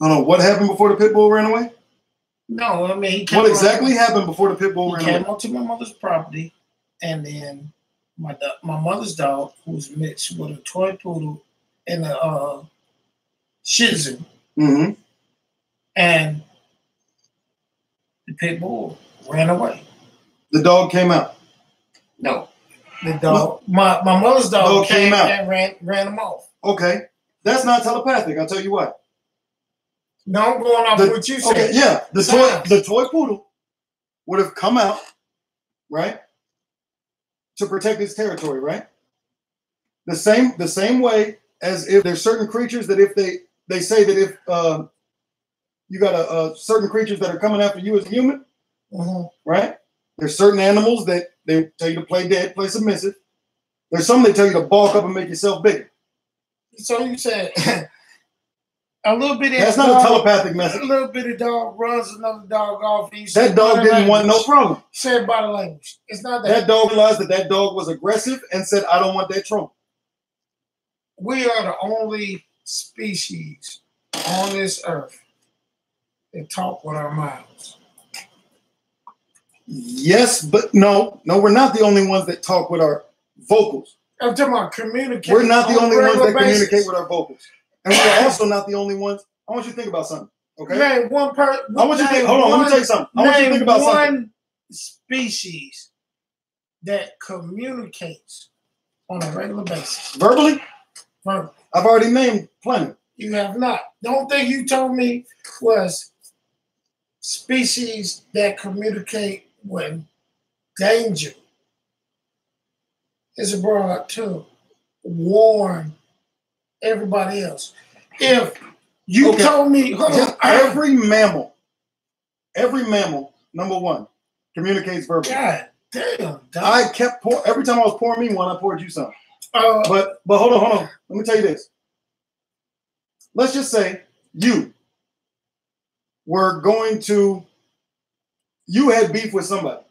I don't know. What happened before the pit bull ran away? No, I mean, what exactly happened before the pit bull ran away? He came onto my mother's property, and then my mother's dog, who was mixed with a toy poodle and a Shih Tzu, mm-hmm. and the pit bull ran away. The dog came out. No, the dog. My mother's dog came out and ran him off. Okay, that's not telepathic. I'll tell you what. No, I'm going off what you said. Okay, yeah, the toy poodle would have come out, right, to protect its territory, right? The same way as if there's certain creatures that if they say that if you got certain creatures that are coming after you as a human, right? There's certain animals that they tell you to play dead, play submissive. There's some that tell you to bulk up and make yourself bigger. So you said a little bit. That's not a telepathic message. A little bit of dog runs another dog off. That dog didn't want no problem. Said body language. It's not that. That dog realized that dog was aggressive and said, "I don't want that trouble." We are the only species on this earth that talk with our mouths. Yes, but no, we're not the only ones that talk with our vocals. I'm talking about communicate. We're not the only ones that communicate with our vocals. And we're also not the only ones. I want you to think about something. Okay? Name one person. I want you to think, hold on, let me tell you something. I want you to think about something. One species that communicates on a regular basis. Verbally? Verbally. I've already named plenty. You have not. The only thing you told me was species that communicate when danger is brought to warn everybody else. If you told me, every mammal, number one, communicates verbally. God damn. I kept every time I was pouring me one, I poured you some. But hold on. Let me tell you this. Let's just say you had beef with somebody,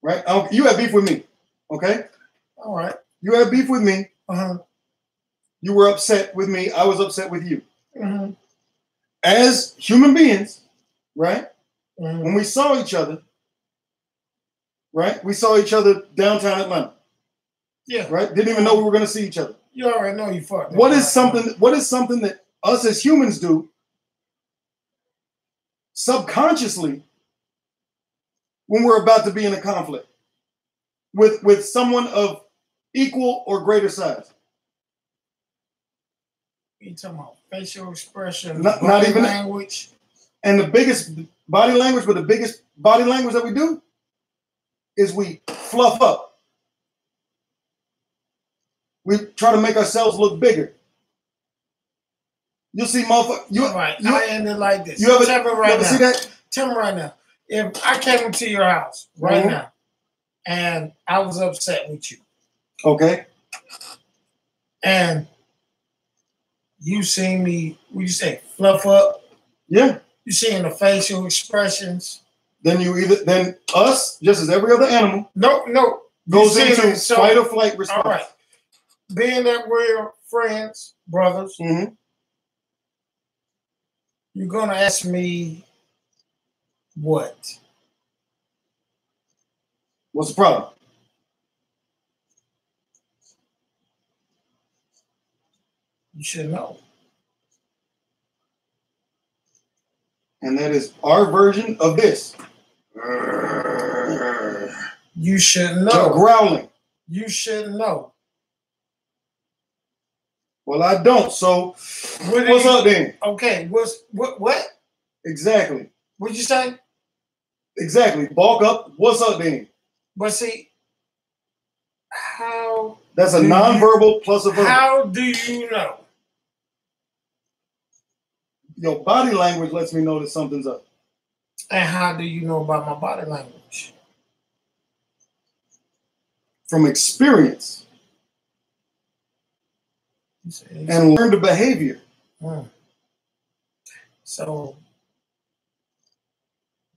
right? You had beef with me, okay? All right. You had beef with me. You were upset with me. I was upset with you. As human beings, right? When we saw each other, right? We saw each other downtown Atlanta. Yeah. Right? Didn't even know we were going to see each other. You already know you fucked. What is something that us as humans do subconsciously when we're about to be in a conflict with someone of equal or greater size? You talking about facial expression, not even language, and the biggest body language, but the biggest body language that we do is we fluff up. We try to make ourselves look bigger. You'll see, motherfucker. I ended like this. You ever see that? Tell me right now. If I came into your house right now and I was upset with you, okay, and you see me, what you say, fluff up? Yeah. You seeing the facial expressions? Then us, just as every other animal, no, goes into fight or flight response. All right. Being that we're friends, brothers, you're gonna ask me what? What's the problem? You should know. And that is our version of this. You should know. The growling. You should know. Well, I don't. So, what's up then? Okay. What? Exactly. What'd you say? Exactly. Bulk up. What's up then? But see, how? That's a nonverbal plus a verbal. How do you know? Your body language lets me know that something's up. And how do you know about my body language? From experience. And learned behavior. So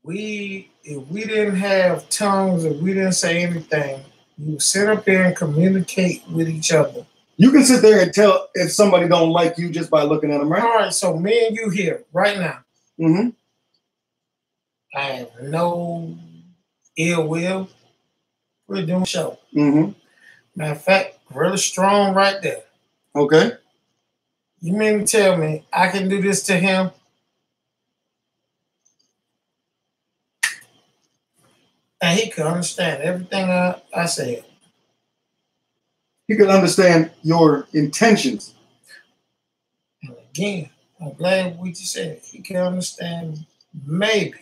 if we didn't have tongues, if we didn't say anything, you sit up there and communicate with each other. You can sit there and tell if somebody don't like you just by looking at them, right? All right, so me and you here right now. I have no ill will. We're doing a show. Matter of fact, really strong right there. Okay. You mean to tell me I can do this to him? And he could understand everything I said. He could understand your intentions. And again, I'm glad what you said. He can understand maybe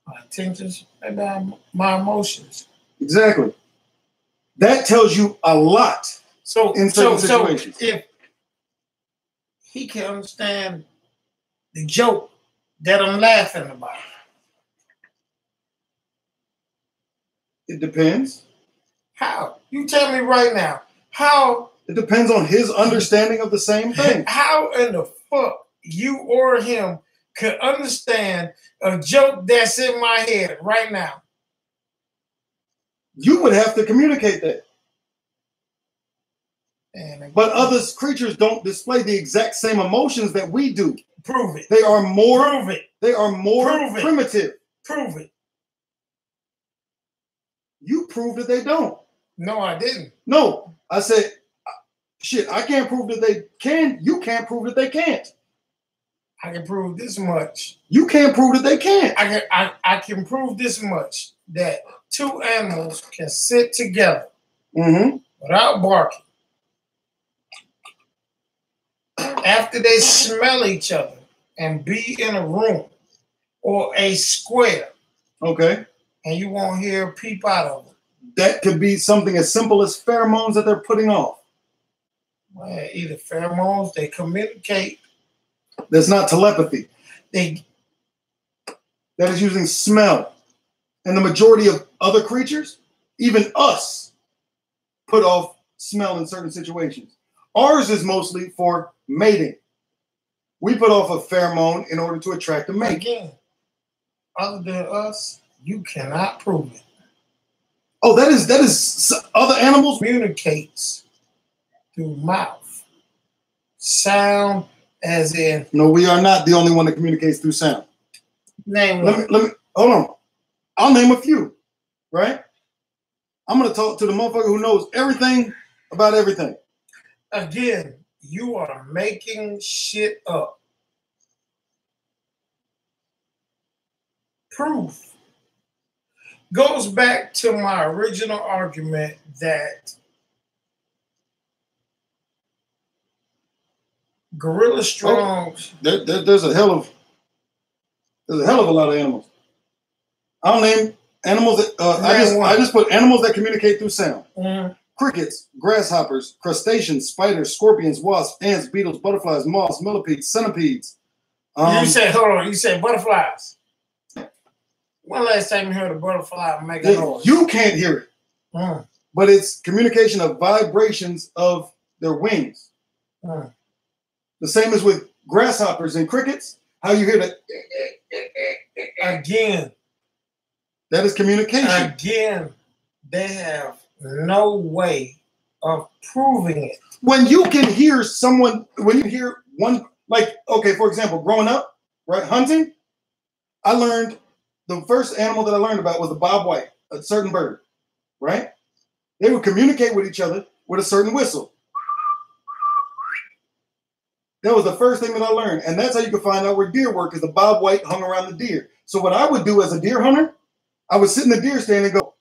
my intentions, maybe my emotions. Exactly. That tells you a lot. So in certain situations. So if he can understand the joke that I'm laughing about, It depends. How? You tell me right now. How? It depends on his understanding of the same thing. How in the fuck you or him could understand a joke that's in my head right now? You would have to communicate that. But other creatures don't display the exact same emotions that we do. Prove it. They are more. Prove it. They are more Prove it. primitive. Prove it. You proved that they don't. No, I didn't. No, I said, shit. I can't prove that they can. You can't prove that they can't. I can prove this much. You can't prove that they can't. I can prove this much, that two animals can sit together without barking. After they smell each other and be in a room or a square, okay, and you won't hear a peep out of them. That could be something as simple as pheromones that they're putting off. Well, either pheromones, they communicate. That's not telepathy. That is using smell. And the majority of other creatures, even us, put off smell in certain situations. Ours is mostly for mating. We put off a pheromone in order to attract a mate. Again, other than us, you cannot prove it. Oh, that is other animals Communicates through mouth, sound, as in. No, we are not the only one that communicates through sound. Name. Let me hold on. I'll name a few. Right? I'm gonna talk to the motherfucker who knows everything about everything. Again, you are making shit up. Proof goes back to my original argument that Gorilla Strong. There's a hell of a lot of animals. I'll name animals that I just put animals that communicate through sound. Crickets, grasshoppers, crustaceans, spiders, scorpions, wasps, ants, beetles, butterflies, moths, millipedes, centipedes. You said, hold on, you said butterflies. When last time you heard a butterfly make a noise? You can't hear it. But it's communication of vibrations of their wings. The same as with grasshoppers and crickets. How you hear that? Again. That is communication. Again, they have no way of proving it. When you can hear someone, when you hear one, like, okay, for example, growing up, right, hunting, I learned the first animal that I learned about was the bobwhite, a certain bird, right? They would communicate with each other with a certain whistle. That was the first thing that I learned. And that's how you can find out where deer were, because the bobwhite hung around the deer. So what I would do as a deer hunter, I would sit in the deer stand and go,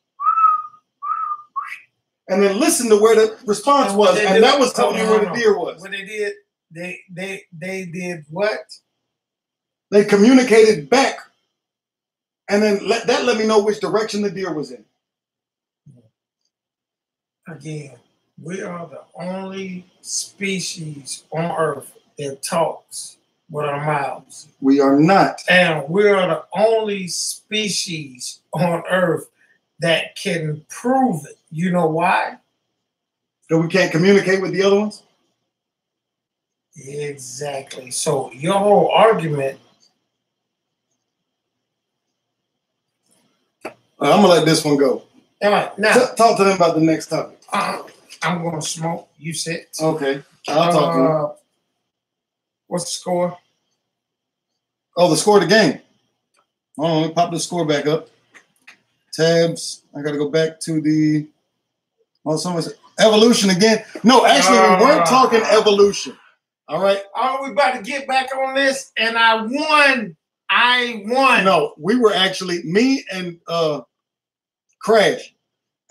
and then listen to where the response was. And that was telling me where the deer was. What they did, they did what? They communicated back. And then that let me know which direction the deer was in. Again, we are the only species on Earth that talks with our mouths. We are not. And we are the only species on Earth that can prove it. You know why? So we can't communicate with the other ones? Exactly. So your whole argument. I'm going to let this one go. All right, now, talk to them about the next topic. I'm going to smoke. You sit. Okay. I'll talk to them. What's the score? Oh, the score of the game. Hold on, let me pop the score back up. Tabs. I got to go back to the... Oh, someone said evolution again. No, actually, we weren't talking evolution. All right. Oh, we about to get back on this, and I won. No, we were actually, me and Crash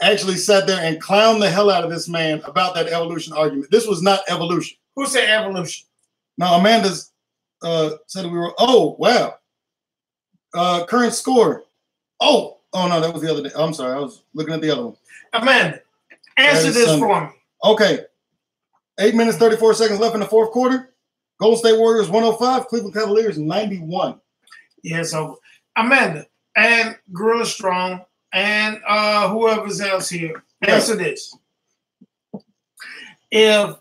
actually sat there and clowned the hell out of this man about that evolution argument. This was not evolution. Who said evolution? Now, Amanda's said we were, oh, wow. Current score. Oh, no, that was the other day. I'm sorry. I was looking at the other one. Amanda, answer this for me. Okay. 8 minutes, 34 seconds left in the fourth quarter. Golden State Warriors 105, Cleveland Cavaliers 91. Yeah, so Amanda and Gorilla Strong and whoever's else here, answer this. If,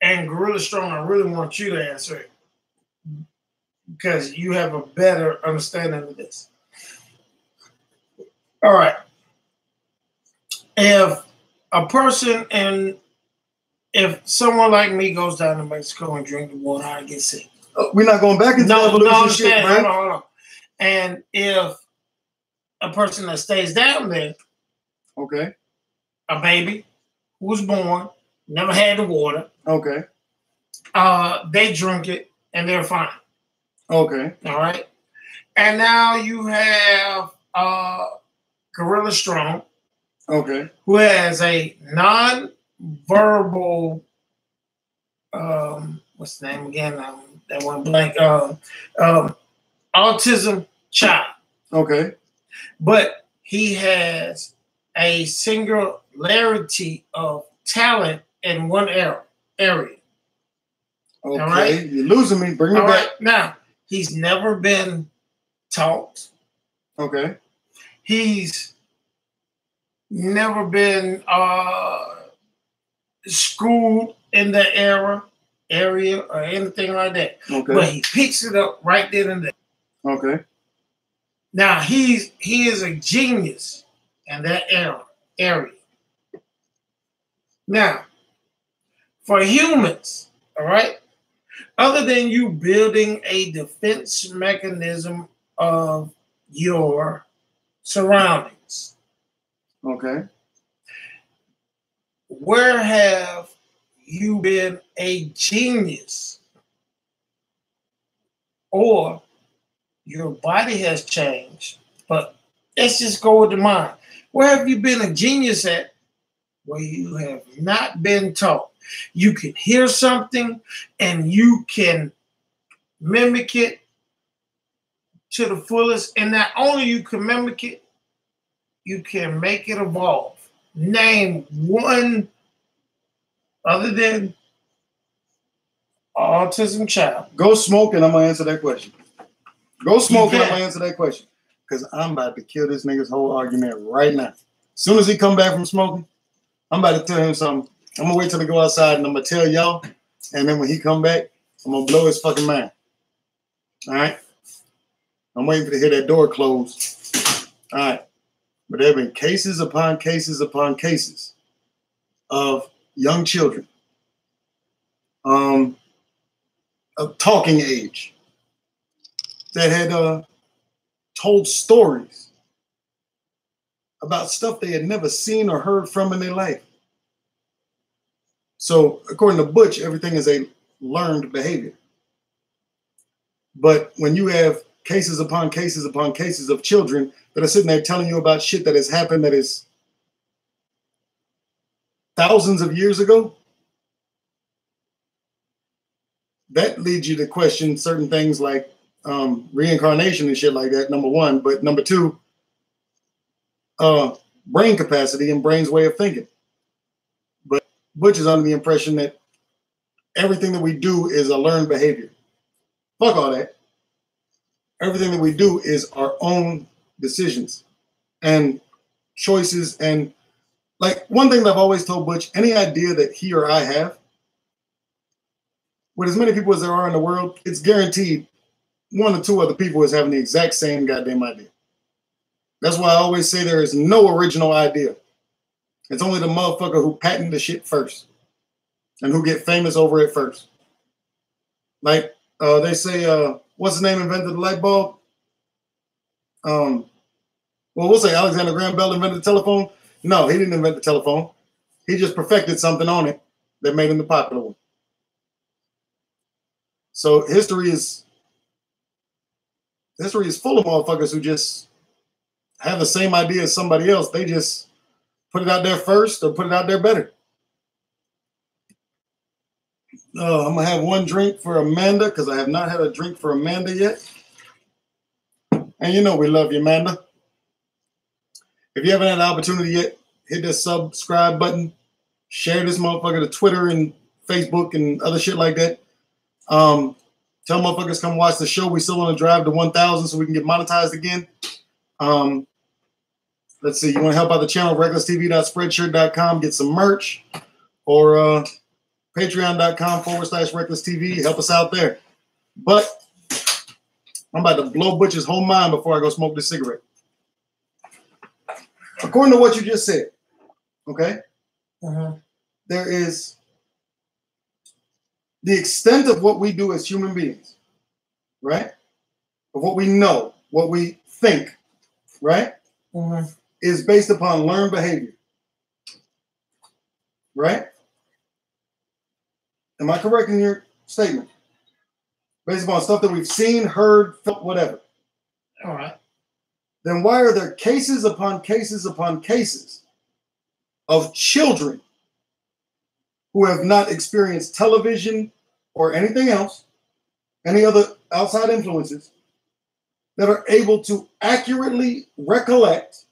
and Gorilla Strong, I really want you to answer it because you have a better understanding of this. All right. If a person and if someone like me goes down to Mexico and drink the water, I get sick. We're not going back into evolution shit, man. Hold on. And if a person that stays down there, okay, a baby who was born, never had the water, okay, they drink it and they're fine. Okay. All right. And now you have Gorilla Strong. Okay. Who has a non-verbal, what's the name again? That one blank. Autism child. Okay. But he has a singularity of talent in one area. Okay. All right? You're losing me. Bring me back. Right. Now, he's never been taught. Okay. He's never been schooled in the area or anything like that. Okay. But he picks it up right then and there. Okay. Now he is a genius in that area. Now, for humans, all right, other than you building a defense mechanism of your surroundings. Okay. Where have you been a genius? Or your body has changed, but let's just go with the mind. Where have you been a genius at where you have not been taught? You can hear something and you can mimic it to the fullest. And not only you can mimic it, you can make it evolve. Name one other than autism child. Go smoke and I'm going to answer that question. Go smoke and I'm going to answer that question. Because I'm about to kill this nigga's whole argument right now. As soon as he come back from smoking, I'm about to tell him something. I'm going to wait till he go outside and I'm going to tell y'all. And then when he come back, I'm going to blow his fucking mind. All right? I'm waiting to hear that door close. All right. But there have been cases upon cases upon cases of young children of talking age that had told stories about stuff they had never seen or heard from in their life. So according to Butch, everything is a learned behavior. But when you have cases upon cases upon cases of children that are sitting there telling you about shit that has happened that is thousands of years ago, that leads you to question certain things like reincarnation and shit like that, number one. But number two, brain capacity and brain's way of thinking. But Butch is under the impression that everything that we do is a learned behavior. Fuck all that. Everything that we do is our own decisions and choices. And like one thing that I've always told Butch, any idea that he or I have, with as many people as there are in the world, it's guaranteed one or two other people is having the exact same goddamn idea. That's why I always say there is no original idea. It's only the motherfucker who patented the shit first and who get famous over it first. Like they say, what's his name invented the light bulb? Well, we'll say Alexander Graham Bell invented the telephone. No, he didn't invent the telephone. He just perfected something on it that made him the popular one. So history is full of motherfuckers who just have the same idea as somebody else. They just put it out there first or put it out there better. I'm going to have one drink for Amanda because I have not had a drink for Amanda yet. And you know we love you, Amanda. If you haven't had the opportunity yet, hit that subscribe button. Share this motherfucker to Twitter and Facebook and other shit like that. Tell motherfuckers come watch the show. We still want to drive to 1,000 so we can get monetized again. Let's see. You want to help out the channel? RecklessTV.Spreadshirt.com. Get some merch, or Patreon.com/RecklessTV. Help us out there. But I'm about to blow Butch's whole mind before I go smoke this cigarette. According to what you just said, okay, there is the extent of what we do as human beings, right? Of what we know, what we think, right? Is based upon learned behavior, right? Am I correct in your statement? Based upon stuff that we've seen, heard, felt, whatever. All right. Then why are there cases upon cases upon cases of children who have not experienced television or anything else, any other outside influences, that are able to accurately recollect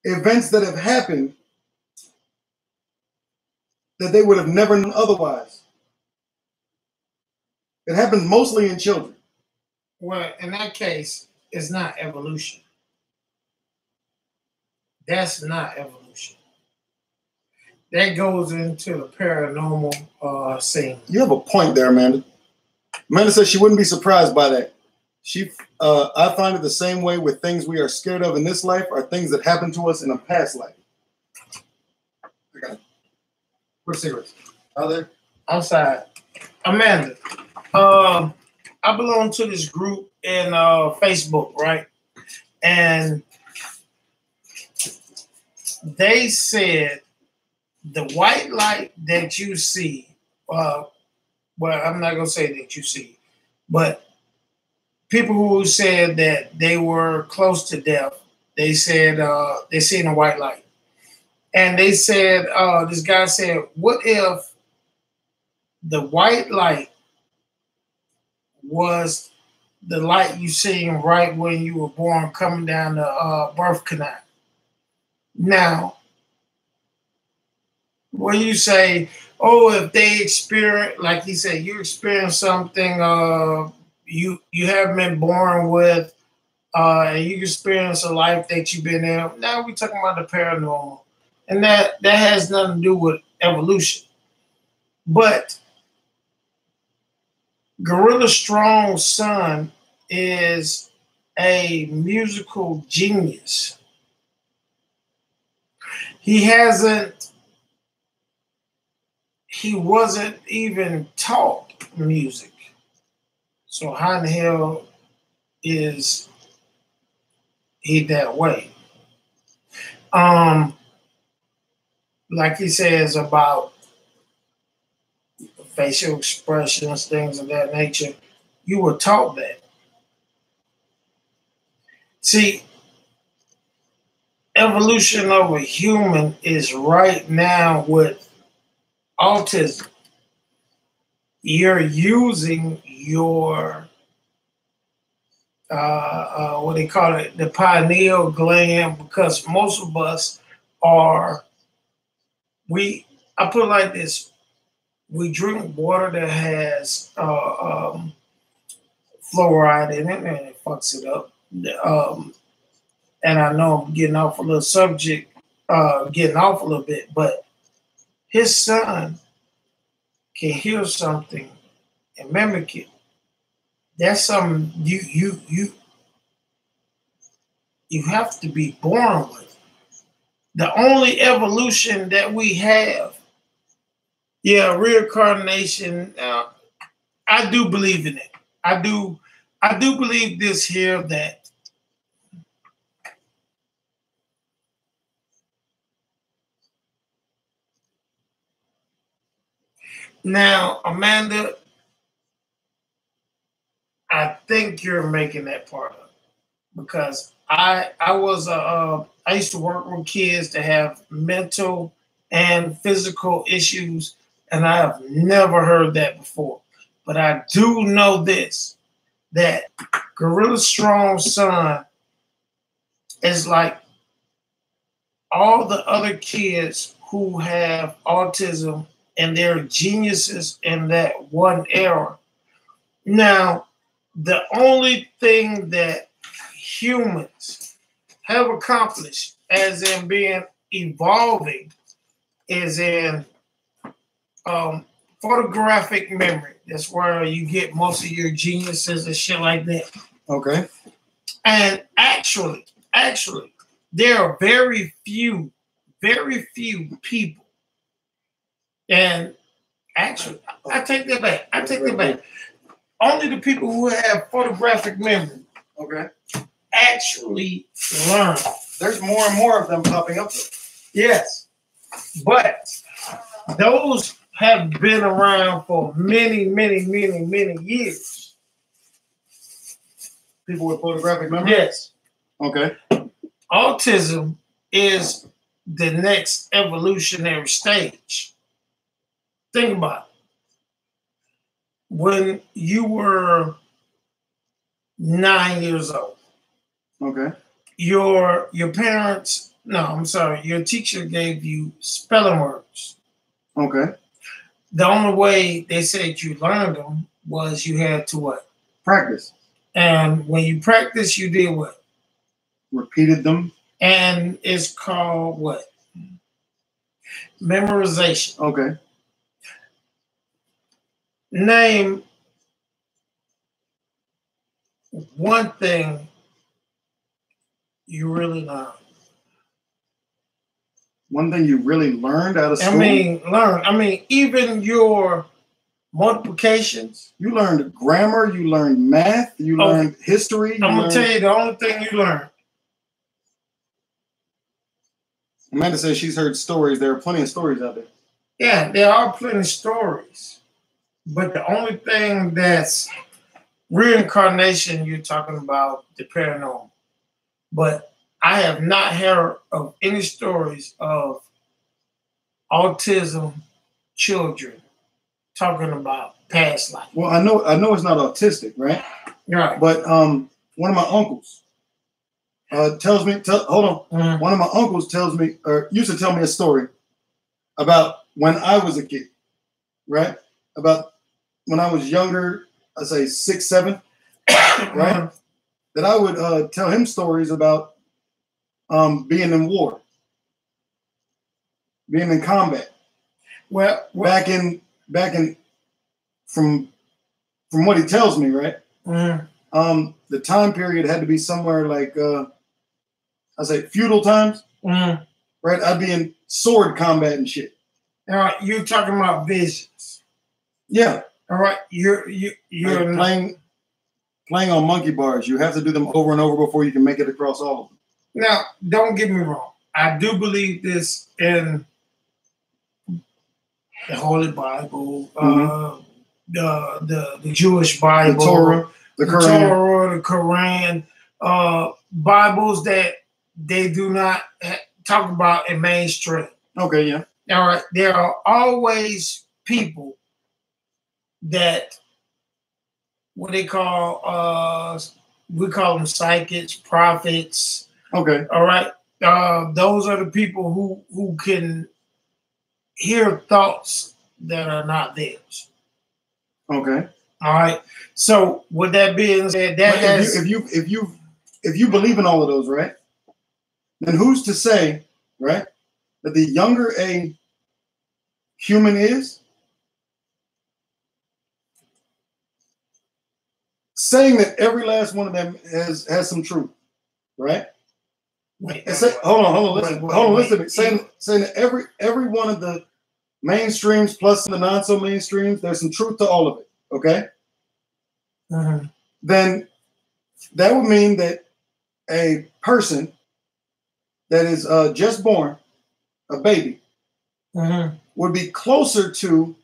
events that have happened that they would have never known otherwise? It happens mostly in children. Well, in that case, it's not evolution. That's not evolution. That goes into the paranormal scene. You have a point there, Amanda. Amanda says she wouldn't be surprised by that. I find it the same way with things we are scared of in this life or things that happened to us in a past life. I got it. Where's cigarettes? Out there? Outside. Amanda, I belong to this group in Facebook, right? And they said the white light that you see, well, I'm not going to say that you see, but people who said that they were close to death, they said they seen a white light. And they said, this guy said, what if the white light was the light you seen right when you were born coming down the birth canal? Now, when you say, oh, if they experience, like he said, you experience something you haven't been born with, and you experience a life that you've been in. Now we're talking about the paranormal. And that has nothing to do with evolution. But Gorilla Strong's son is a musical genius. He wasn't even taught music. So how in the hell is he that way? Like he says about facial expressions, things of that nature, you were taught that. See, evolution of a human is right now with autism. You're using your what they call it, the pineal gland, because most of us are, I put it like this, we drink water that has fluoride in it, and it fucks it up. And I know I'm getting off a little bit, but his son can hear something and mimic it. That's something you have to be born with. The only evolution that we have, reincarnation. I do believe in it. I do believe this here, that now, Amanda, I think you're making that part up, because I used to work with kids that have mental and physical issues, and I have never heard that before. But I do know this, that Gorilla Strong's son is like all the other kids who have autism, and they're geniuses in that one era. Now, the only thing that humans have accomplished, as in being evolving, is in photographic memory. That's where you get most of your geniuses and shit like that. Okay. And actually, there are very few people. And actually, I take that back. Only the people who have photographic memory Okay. actually learn. There's more and more of them popping up, though. Yes. But those have been around for many years. People with photographic memory? Yes. Okay. Autism is the next evolutionary stage. Think about it. When you were 9 years old, Okay. your parents, no, I'm sorry, your teacher gave you spelling words. Okay. The only way they said you learned them was you had to what? Practice. And when you practice, you did what? Repeated them. And it's called what? Memorization. Okay. Name one thing you really learned. One thing you really learned out of school? I mean, even your multiplications. You learned grammar, you learned math, you learned history. I'm going to tell you the only thing you learned. Amanda says she's heard stories. There are plenty of stories out there. Yeah, there are plenty of stories. But the only thing that's reincarnation, you're talking about the paranormal. But I have not heard of any stories of autism children talking about past life. Well, I know it's not autistic, right? Right. But one of my uncles tells me, hold on. Mm-hmm. One of my uncles tells me, or used to tell me a story about when I was a kid, right? About when I was younger, I say 6, 7, right? That I would tell him stories about being in war, being in combat. Well, back in from what he tells me, right? Mm-hmm. The time period had to be somewhere like I say feudal times, mm-hmm. right? I'd be in sword combat and shit. Now you're talking about visions. Yeah. All right. You're like playing on monkey bars. You have to do them over and over before you can make it across all of them. Now, don't get me wrong. I do believe this in the Holy Bible, mm-hmm. the Jewish Bible, the Torah, the Quran, Bibles that they do not talk about in mainstream. Okay, yeah. All right. There are always people that what they call we call them psychics, prophets. Okay. All right. Those are the people who can hear thoughts that are not theirs. Okay. All right. So with that being said, if you believe in all of those, right? Then who's to say, right, that the younger a human is, saying that every last one of them has some truth, right? Hold on, listen to me. Saying that every one of the mainstreams plus the non so mainstreams, there's some truth to all of it. Okay. Mm-hmm. Then that would mean that a person that is just born, a baby, mm-hmm. would be closer to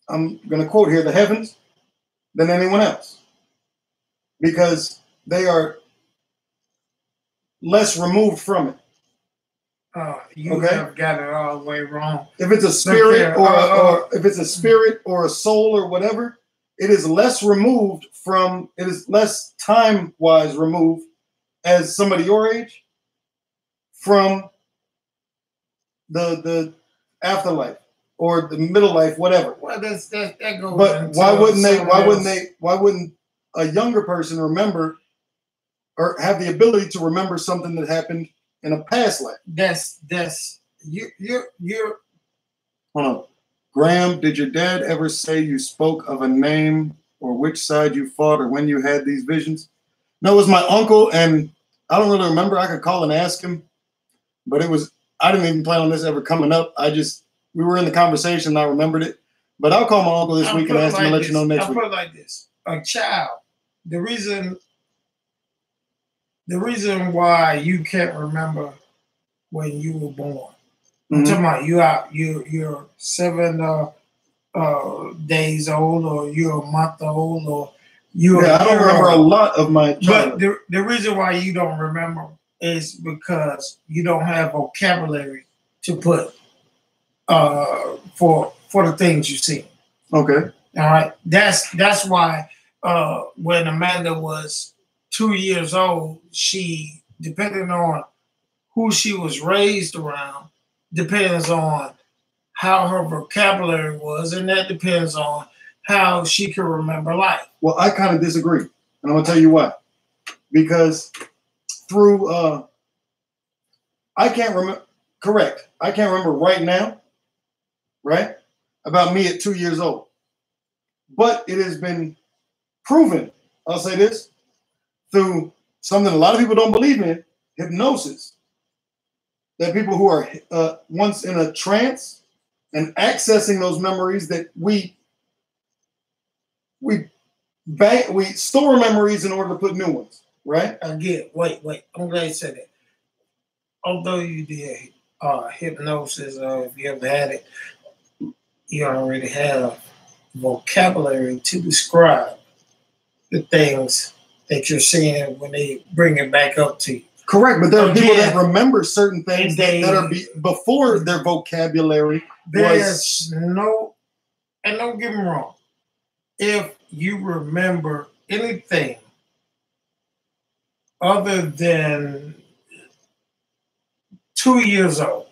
I'm going to quote here, the heavens, than anyone else, because they are less removed from it. You have got it all the way wrong. If it's a spirit or if it's a spirit or a soul or whatever, it is less removed from, it is less time-wise removed as somebody your age from the afterlife. or the middle life, whatever. Well, that goes. But why wouldn't they? Why wouldn't a younger person remember or have the ability to remember something that happened in a past life? You're. Hold on, Graham. Did your dad ever say you spoke of a name or which side you fought or when you had these visions? No, it was my uncle, and I don't really remember. I could call and ask him, but it was. I didn't even plan on this ever coming up. We were in the conversation and I remembered it. But I'll call my uncle this week and ask him to let you know next week. I'll put it like this. A child, the reason why you can't remember when you were born. I'm talking about you're 7 days old, or you're a month old, or you're I don't remember a lot of my childhood. But the reason why you don't remember is because you don't have vocabulary to put for the things you see. Okay. All right. That's why when Amanda was 2 years old, she, depending on who she was raised around, depends on how her vocabulary was, and that depends on how she can remember life. Well, I kind of disagree, and I'm gonna tell you why. Because through I can't remember. Correct. I can't remember right now. Right? About me at 2 years old. But it has been proven, I'll say this, through something a lot of people don't believe in, hypnosis. That people who are once in a trance and accessing those memories that we store memories in order to put new ones, right? Again, wait. I'm glad you said that. Although you did hypnosis, or if you ever had it, you already have vocabulary to describe the things that you're seeing when they bring it back up to you. Correct, but there are people that remember certain things that are before their vocabulary. There's no, and don't get me wrong, if you remember anything other than 2 years old,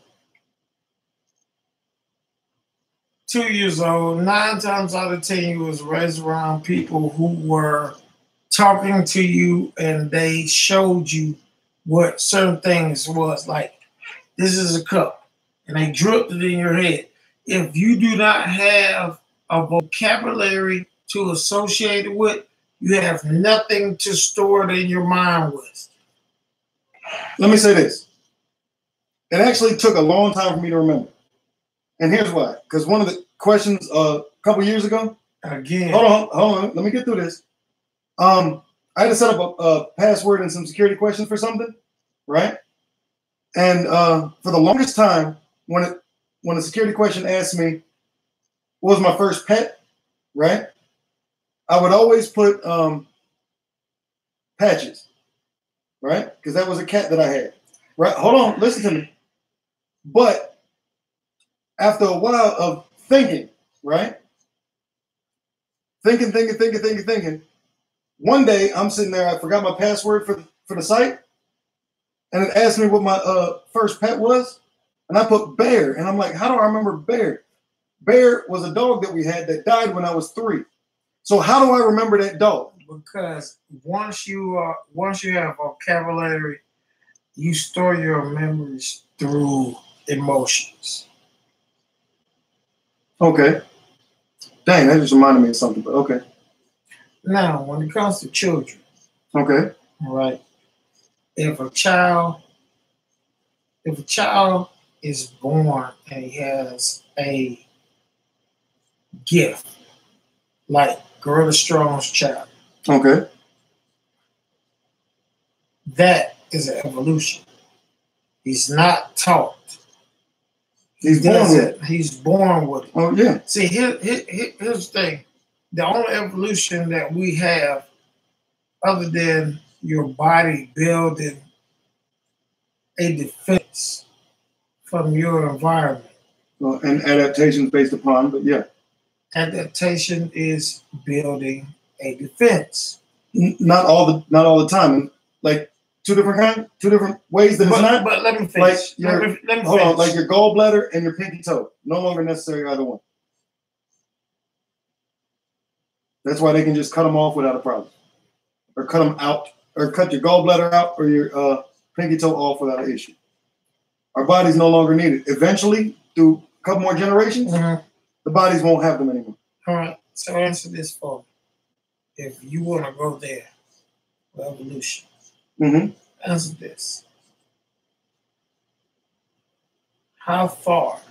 2 years old, 9 times out of 10, you was raised around people who were talking to you and they showed you what certain things was. Like, this is a cup, and they dripped it in your head. If you do not have a vocabulary to associate it with, you have nothing to store it in your mind with. Let me say this. It actually took a long time for me to remember. And here's why. Because one of the questions a couple years ago. Again. Hold on. Let me get through this. I had to set up a password and some security questions for something, right? And for the longest time, when a security question asked me, what was my first pet, right? I would always put Patches, right? Because that was a cat that I had, right? Hold on, listen to me. But after a while of thinking, right? Thinking. One day I'm sitting there, I forgot my password for the site, and it asked me what my first pet was, and I put Bear, and I'm like, how do I remember Bear? Bear was a dog that we had that died when I was 3. So how do I remember that dog? Because once you have vocabulary, you store your memories through emotions. Okay. Dang, that just reminded me of something, but okay. Now, when it comes to children, okay, all right, if a child is born and he has a gift, like Gorilla Strong's child, okay, that is an evolution. He's not taught. He's born with it. He's born with it. Oh, yeah. See, here's the thing. The only evolution that we have, other than your body building a defense from your environment. Well, and adaptations based upon, but yeah. Adaptation is building a defense. Not all the time. Like two different ways that it's not. But let me Like finish. your, let me hold on, finish. like your gallbladder and your pinky toe, no longer necessary either one. That's why they can just cut them off without a problem, or cut them out, or cut your gallbladder out, or your pinky toe off without an issue. Our bodies no longer need it. Eventually, through a couple more generations, the bodies won't have them anymore. All right. So answer this for me. If you want to go there, evolution. Answer this. How far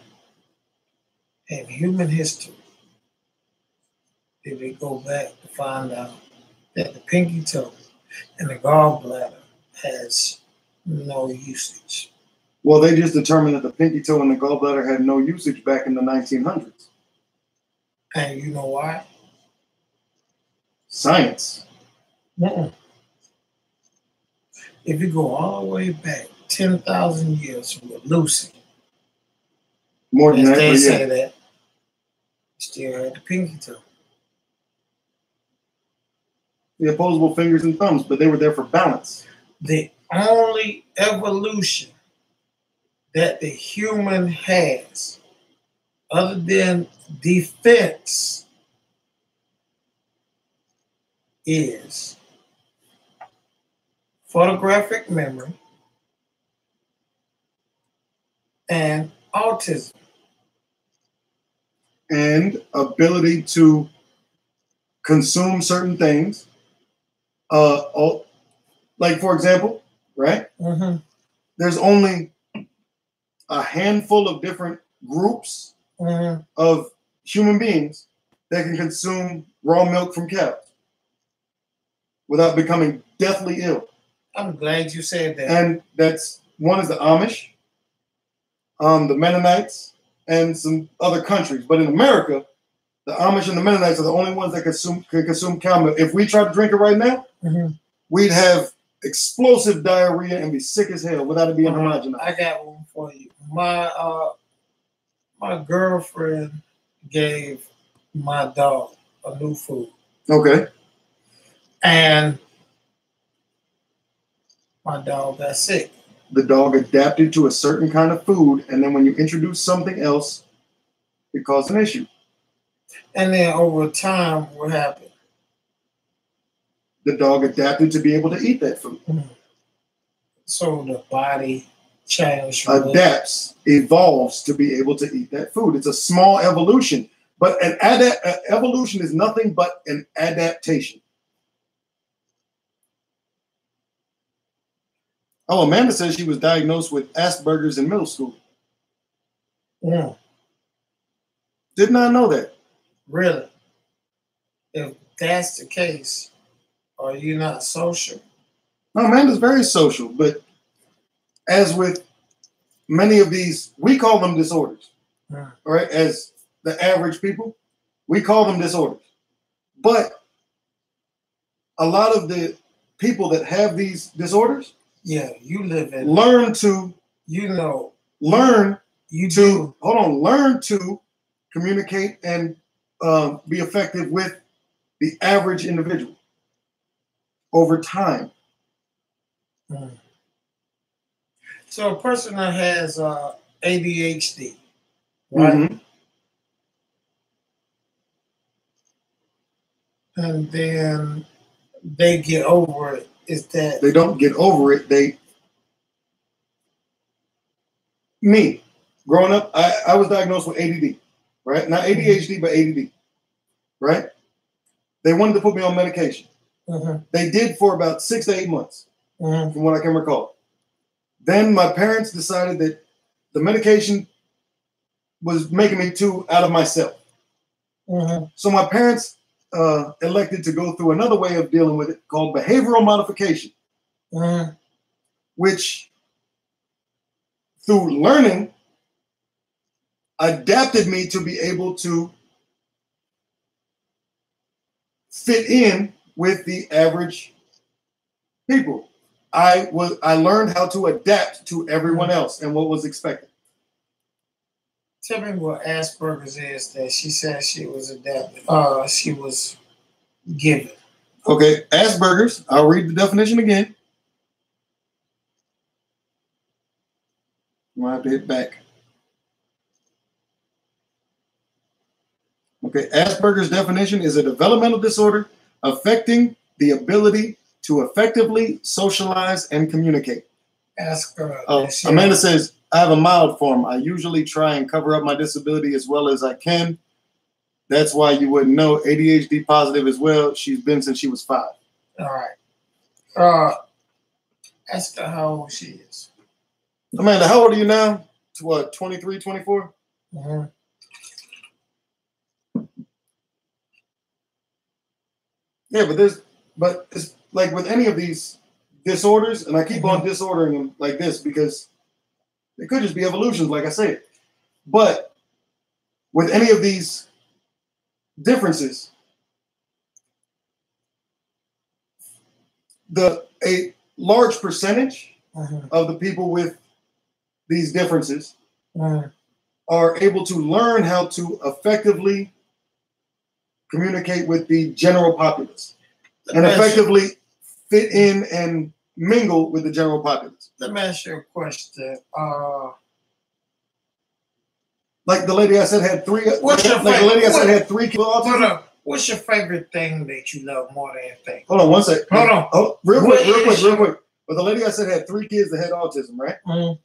in human history did we go back to find out that the pinky toe and the gallbladder has no usage? Well, they just determined that the pinky toe and the gallbladder had no usage back in the 1900s. And you know why? Science. If you go all the way back 10,000 years with Lucy, More than that, they but say yeah. that, still had the pinky toe. The opposable fingers and thumbs, but they were there for balance. The only evolution that the human has, other than defense, is photographic memory and autism. And ability to consume certain things. Like, for example, right? There's only a handful of different groups of human beings that can consume raw milk from cows without becoming deathly ill. I'm glad you said that. And that's one is the Amish, the Mennonites, and some other countries. But in America, the Amish and the Mennonites are the only ones that can consume cow milk. If we tried to drink it right now, we'd have explosive diarrhea and be sick as hell without it being homogenized. I got one for you. My girlfriend gave my dog a new food. Okay. And my dog got sick. The dog adapted to a certain kind of food, and then when you introduce something else, it caused an issue. And then over time, what happened? The dog adapted to be able to eat that food. So the body changed. Adapts, evolves to be able to eat that food. It's a small evolution, but an evolution is nothing but an adaptation. Oh, Amanda says she was diagnosed with Asperger's in middle school. Did not know that. Really? If that's the case, are you not social? No, Amanda's very social, but as with many of these, we call them disorders. All right, as the average people, we call them disorders. But a lot of the people that have these disorders, you live in learn to communicate and be effective with the average individual over time. So a person that has ADHD, right? And then they get over it. Is that they don't get over it? Me, growing up, I was diagnosed with ADD, right? Not ADHD, but ADD, right? They wanted to put me on medication. They did for about 6 to 8 months, from what I can recall. Then my parents decided that the medication was making me too out of myself. So my parents elected to go through another way of dealing with it called behavioral modification, which through learning adapted me to be able to fit in with the average people. I learned how to adapt to everyone else and what was expected. Tell me what Asperger's is that she said she was adapted. She was given. Okay, Asperger's. I'll read the definition again. I'm gonna have to hit back. Okay, Asperger's definition is a developmental disorder affecting the ability to effectively socialize and communicate. Amanda says, I have a mild form. I usually try and cover up my disability as well as I can. That's why you wouldn't know. ADHD positive as well. She's been since she was 5. All right. Ask her how old she is. Amanda, how old are you now? What, 23, 24? Mm-hmm. Yeah, but it's like with any of these disorders, and I keep on disordering them like this because they could just be evolutions, like I said. But with any of these differences, a large percentage of the people with these differences are able to learn how to effectively communicate with the general populace and effectively fit in and mingle with the general populace. Let me ask you a question. Like the lady I said had 3. What's your favorite? The lady I said had 3 kids. Hold on. What's your favorite thing that you love more than anything? Hold on one second. Hold on. Oh, real quick. But the lady I said had 3 kids that had autism, right? Mm-hmm.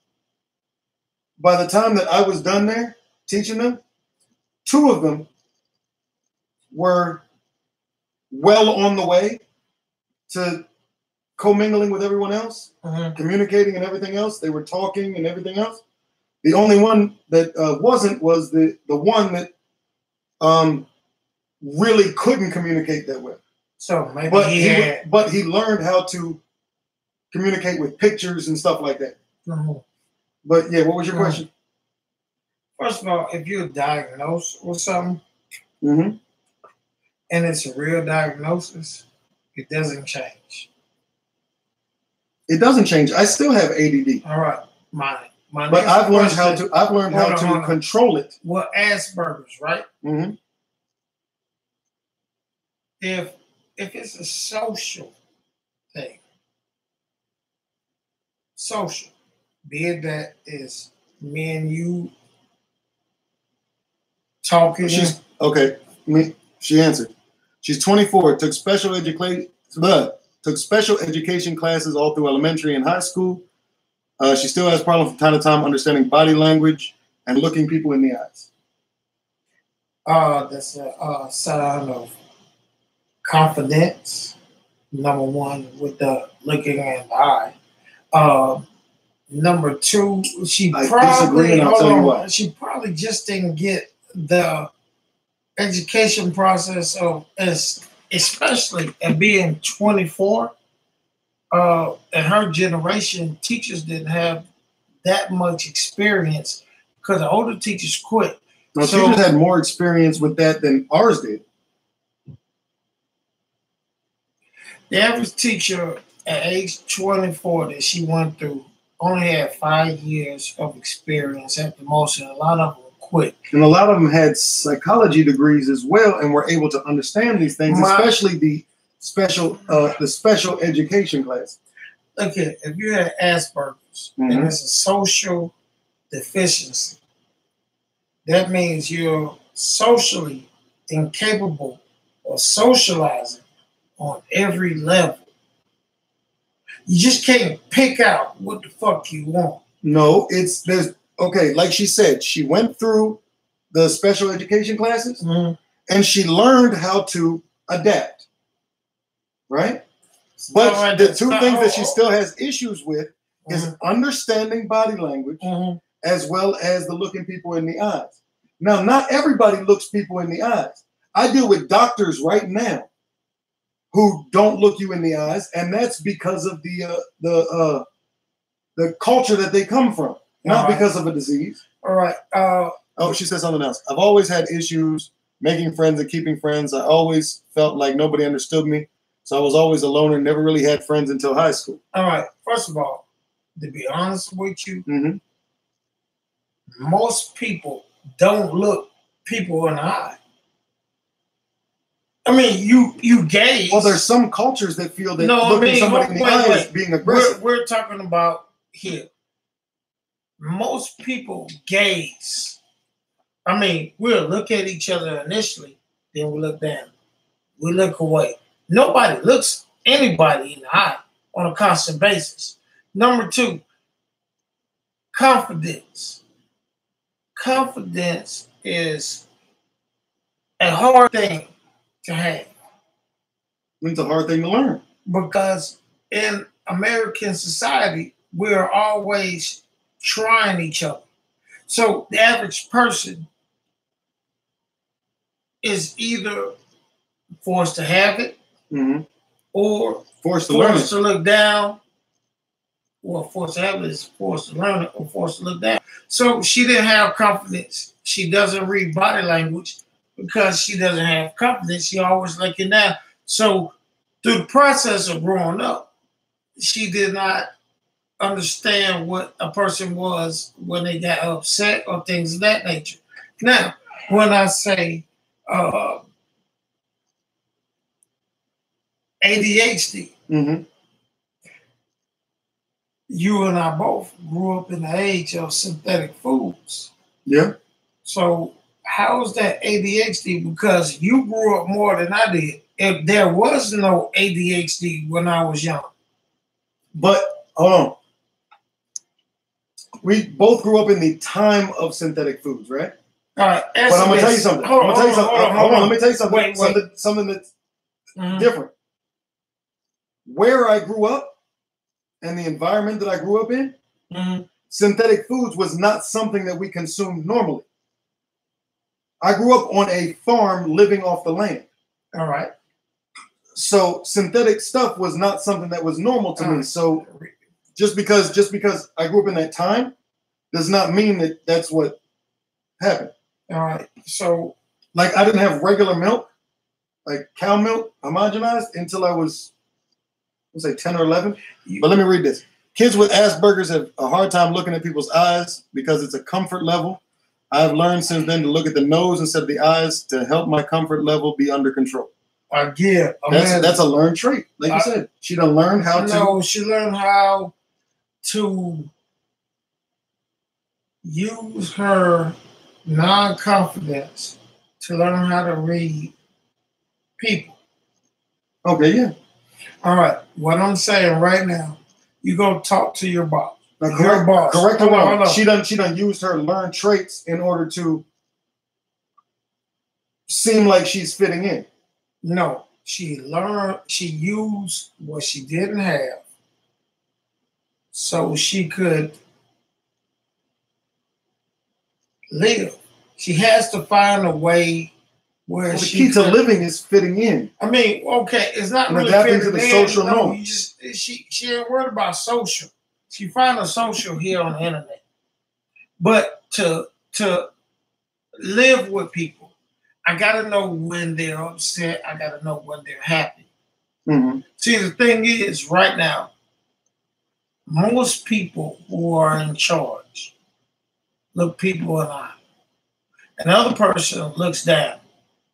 By the time that I was done there teaching them, 2 of them were well on the way to commingling with everyone else, communicating and everything else. They were talking and everything else. The only one that wasn't was the one that really couldn't communicate that well. So maybe but he learned how to communicate with pictures and stuff like that. But yeah, what was your question? First of all, if you're diagnosed with something, and it's a real diagnosis, it doesn't change. It doesn't change. I still have ADD. All right, my but I've learned how to control it. Well, Asperger's, right? Mm-hmm. If it's a social thing, social, be it that is me and you talking. She answered. She's 24. Took special education classes all through elementary and high school. She still has problems from time to time understanding body language and looking people in the eyes. That's a sign of confidence. Number 1, with the looking in the eye. Number 2, she probably just didn't get the education process of especially at being 24. In her generation, teachers didn't have that much experience because the older teachers quit. No, teachers had more experience with that than ours did. The average teacher at age 24 that she went through only had 5 years of experience at the most, and a lot of them quit. And a lot of them had psychology degrees as well and were able to understand these things, especially the special education class. Okay, if you had Asperger's and it's a social deficiency, that means you're socially incapable of socializing on every level. You just can't pick out what the fuck you want. No, like she said, she went through the special education classes and she learned how to adapt. Right? But the 2 things that she still has issues with is understanding body language as well as the looking people in the eyes. Now, not everybody looks people in the eyes. I deal with doctors right now who don't look you in the eyes, and that's because of the culture that they come from, not because of a disease. All right. She said something else. I've always had issues making friends and keeping friends. I always felt like nobody understood me, so I was always a loner, never really had friends until high school. All right. First of all, to be honest with you, most people don't look people in the eye. I mean, you gaze. Well, there's some cultures that feel that looking somebody in the eye is being aggressive. We're talking about here. most people gaze. I mean, we'll look at each other initially, then we look down. We look away. Nobody looks anybody in the eye on a constant basis. Number two, confidence. Confidence is a hard thing to have. It's a hard thing to learn. Because in American society, we're always trying each other. So the average person is either forced to have it or forced to learn it. To look down. Well, forced to have it is forced to learn it or forced to look down. So she didn't have confidence. She doesn't read body language because she doesn't have confidence. She always looking down. So through the process of growing up, she did not understand what a person was when they got upset or things of that nature. Now, when I say ADHD, you and I both grew up in the age of synthetic foods. Yeah. So how is that ADHD? Because you grew up more than I did. If there was no ADHD when I was young. But hold on. We both grew up in the time of synthetic foods, right? All right. But I'm gonna tell you something. Hold on. Let me tell you something. Wait. Something that's different. Where I grew up and the environment that I grew up in, synthetic foods was not something that we consumed normally. I grew up on a farm living off the land. All right. So synthetic stuff was not something that was normal to me. So just because I grew up in that time does not mean that that's what happened. All right. So like I didn't have regular milk, like cow milk, homogenized until I was, let's say 10 or 11. But let me read this. Kids with Asperger's have a hard time looking at people's eyes because it's a comfort level. I have learned since then to look at the nose instead of the eyes to help my comfort level be under control. Yeah, that's a learned trait. Like you said, she done learned how to. No, she learned how to use her non-confidence to learn how to read people. Okay, yeah. All right. What I'm saying right now, you go talk to your boss. Now, correct her wrong. She done used her learned traits in order to seem like she's fitting in. No, she used what she didn't have so she could live. She has to find a way where the key to living is fitting in. I mean, okay, it's not really adapting to the social norm. She ain't worried about social. She find a social here on the internet. But to live with people, I got to know when they're upset. I got to know when they're happy. See, the thing is, right now, most people who are in charge look people in the eye. Another person looks down.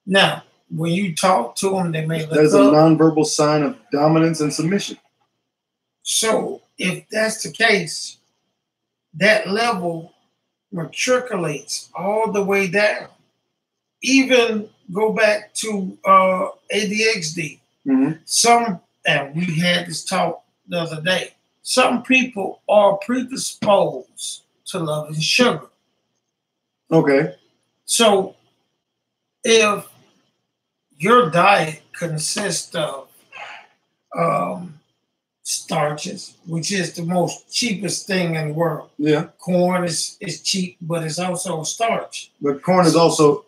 Now, when you talk to them, they may look up. That's a nonverbal sign of dominance and submission. So, if that's the case, that level matriculates all the way down. Even go back to ADHD. Some, and we had this talk the other day, some people are predisposed to loving sugar. Okay. So if your diet consists of starches, which is the most cheapest thing in the world. Yeah. Corn is cheap, but it's also a starch. But corn also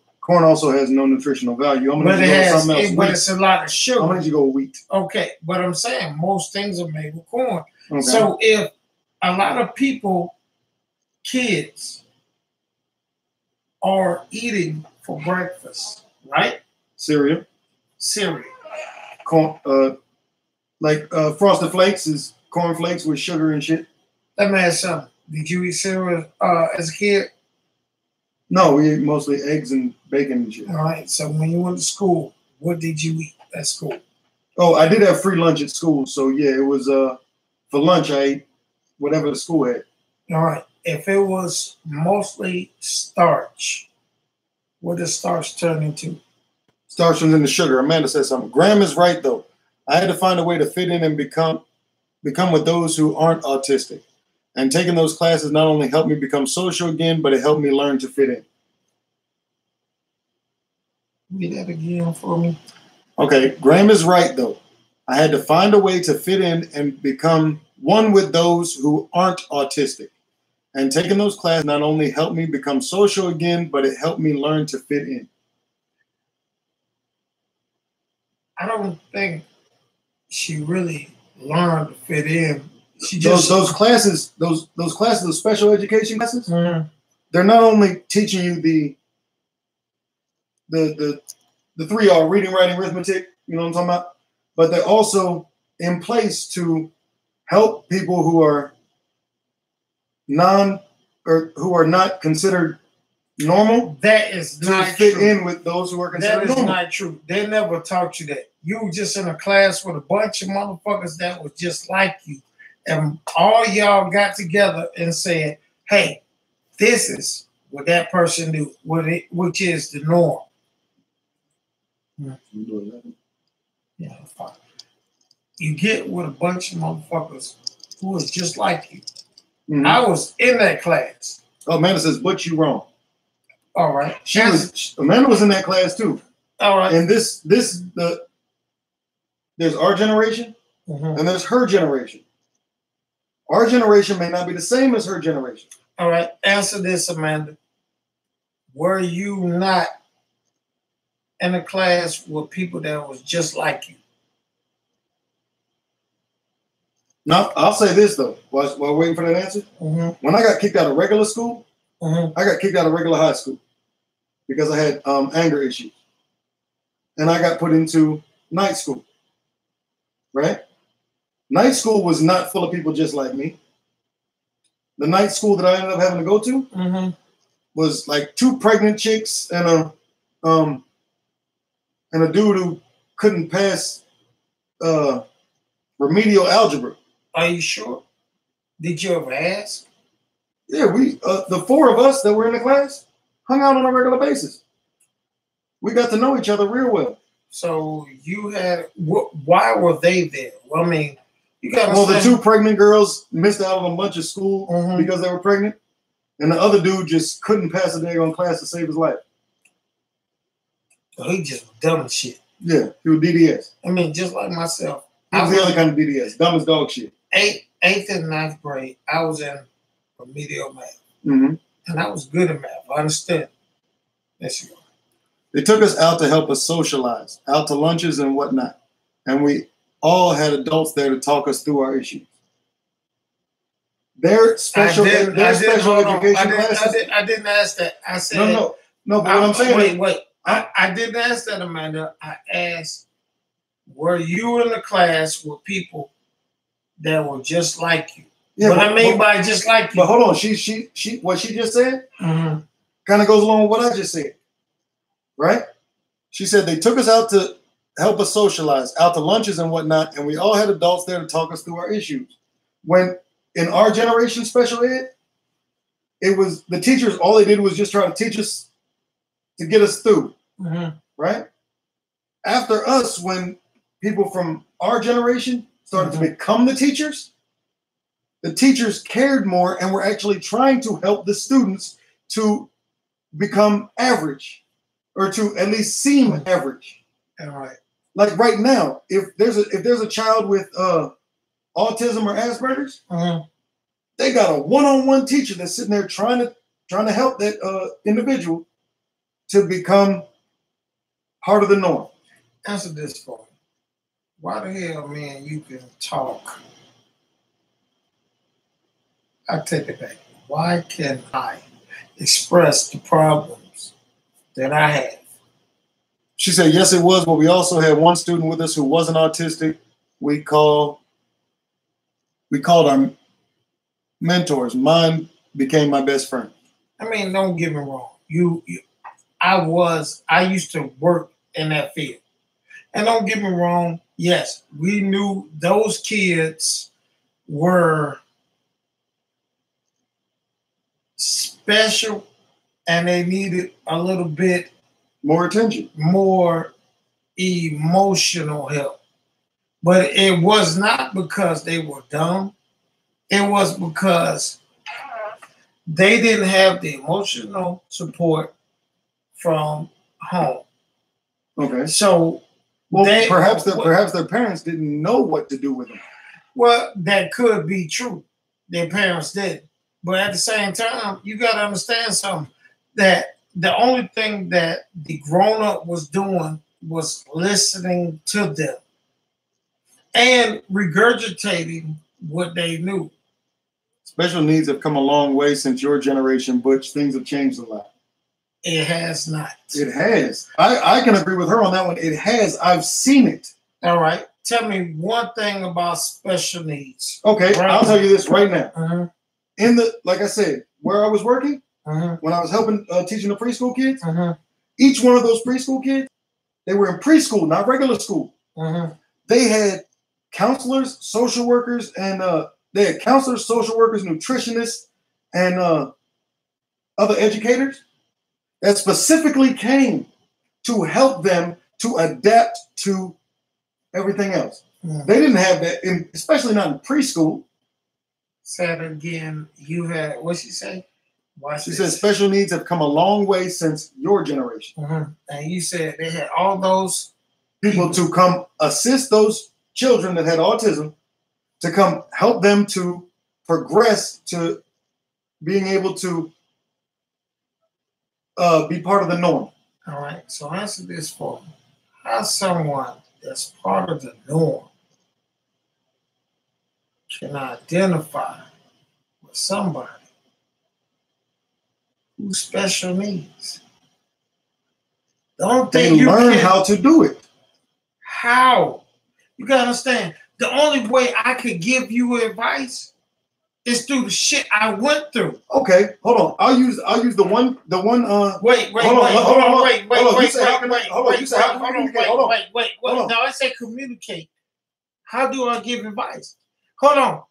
has no nutritional value. I'm but it's a lot of sugar. I'm gonna go with wheat. Okay, but I'm saying most things are made with corn. Okay. So if a lot of kids are eating for breakfast, right? Cereal. Corn, Frosted Flakes is corn flakes with sugar and shit. Let me ask something. Did you eat cereal as a kid? No, we ate mostly eggs and bacon and shit. All right. So when you went to school, what did you eat at school? Oh, I did have free lunch at school. So yeah, it was for lunch I ate whatever the school had. All right. if it was mostly starch, what does starch turn into? Starch turns into sugar. Amanda says something. Graham is right though. I had to find a way to fit in and become with those who aren't autistic. And taking those classes not only helped me become social again, but it helped me learn to fit in. Read that again for me. Okay, Graham is right though. I had to find a way to fit in and become one with those who aren't autistic. And taking those classes not only helped me become social again, but it helped me learn to fit in. I don't think she really learned to fit in. She just those classes, those classes, those special education classes, they're not only teaching you the 3R, reading, writing, arithmetic, you know what I'm talking about? But they're also in place to help people who are who are not considered normal. That is to not fit true. in with those who are considered That is normal. not true. They never taught you that. You were just in a class with a bunch of motherfuckers that was just like you. And all y'all got together and said, hey, this is what that person do, which is the norm. Yeah, fine. You get with a bunch of motherfuckers who is just like you. Mm-hmm. I was in that class. Oh, Amanda says, but you wrong. All right. Amanda was in that class too. All right. And there's our generation and there's her generation. Our generation may not be the same as her generation. All right. Answer this, Amanda. Were you not in a class with people that was just like you? No, I'll say this though, while waiting for that answer. When I got kicked out of regular school, I got kicked out of regular high school because I had anger issues. And I got put into night school, right? Night school was not full of people just like me. The night school that I ended up having to go to was like 2 pregnant chicks and a dude who couldn't pass remedial algebra. Are you sure? Did you ever ask? Yeah, we the 4 of us that were in the class hung out on a regular basis. We got to know each other real well. So you had why were they there? Well, I mean, you got the 2 pregnant girls missed out on a bunch of school because they were pregnant, and the other dude just couldn't pass a day on class to save his life. Oh, he just dumb as shit. Yeah, he was DDS. I mean, just like myself. He was the other kind of DDS, dumb as dog shit. 8th and 9th grade, I was in remedial math, and I was good at math. I understand. Yes, you are. They took us out to help us socialize, out to lunches and whatnot. And we all had adults there to talk us through our issues. Their special education classes. I didn't ask that. I said no. But what I'm saying wait. I didn't ask that, Amanda. I asked, were you in the class with people that were just like you? Yeah, what I mean by just like you. But hold on, she what she just said kind of goes along with what I just said. Right? She said they took us out to help us socialize, out to lunches and whatnot, and we all had adults there to talk us through our issues. When in our generation special ed, it was the teachers, all they did was just try to teach us to get us through. Right? After us, when people from our generation started to become the teachers cared more and were actually trying to help the students to become average. Or to at least seem average. All right. Like right now, if there's a child with autism or Asperger's, they got a one-on-one teacher that's sitting there trying to help that individual to become part of the norm. Answer this for me. Why the hell, man, you can talk? I take it back. Why can I express the problems that I have? She said, yes, it was, but we also had one student with us who wasn't autistic. We called our mentors. Mine became my best friend. I mean, don't get me wrong. I used to work in that field. And don't get me wrong, yes, we knew those kids were special and they needed a little bit more attention, more emotional help. But it was not because they were dumb. It was because they didn't have the emotional support from home. Okay. So, perhaps their parents didn't know what to do with them. Well, that could be true. Their parents did. But at the same time, you got to understand something, that the only thing that the grown-up was doing was listening to them and regurgitating what they knew. Special needs have come a long way since your generation, Butch. Things have changed a lot. It has not. It has. I can agree with her on that one. It has. I've seen it. All right. Tell me one thing about special needs. Okay, right. I'll tell you this right now. Uh-huh. Like I said, where I was working, when I was helping teaching the preschool kids, each one of those preschool kids, they were in preschool, not regular school. They had counselors, social workers, and nutritionists, and other educators that specifically came to help them to adapt to everything else. They didn't have that, especially not in preschool. Say it again. You had, what'd she say? She said special needs have come a long way since your generation. And you said they had all those people to come assist those children that had autism, to come help them to progress to being able to be part of the norm. All right. So answer this for me. How someone that's part of the norm can identify with somebody who's special needs? Don't think they learn how to do it. How? You gotta understand. The only way I could give you advice is through the shit I went through. Okay, hold on. I'll use the one. Wait. No, I said communicate. How do I give advice? Hold on.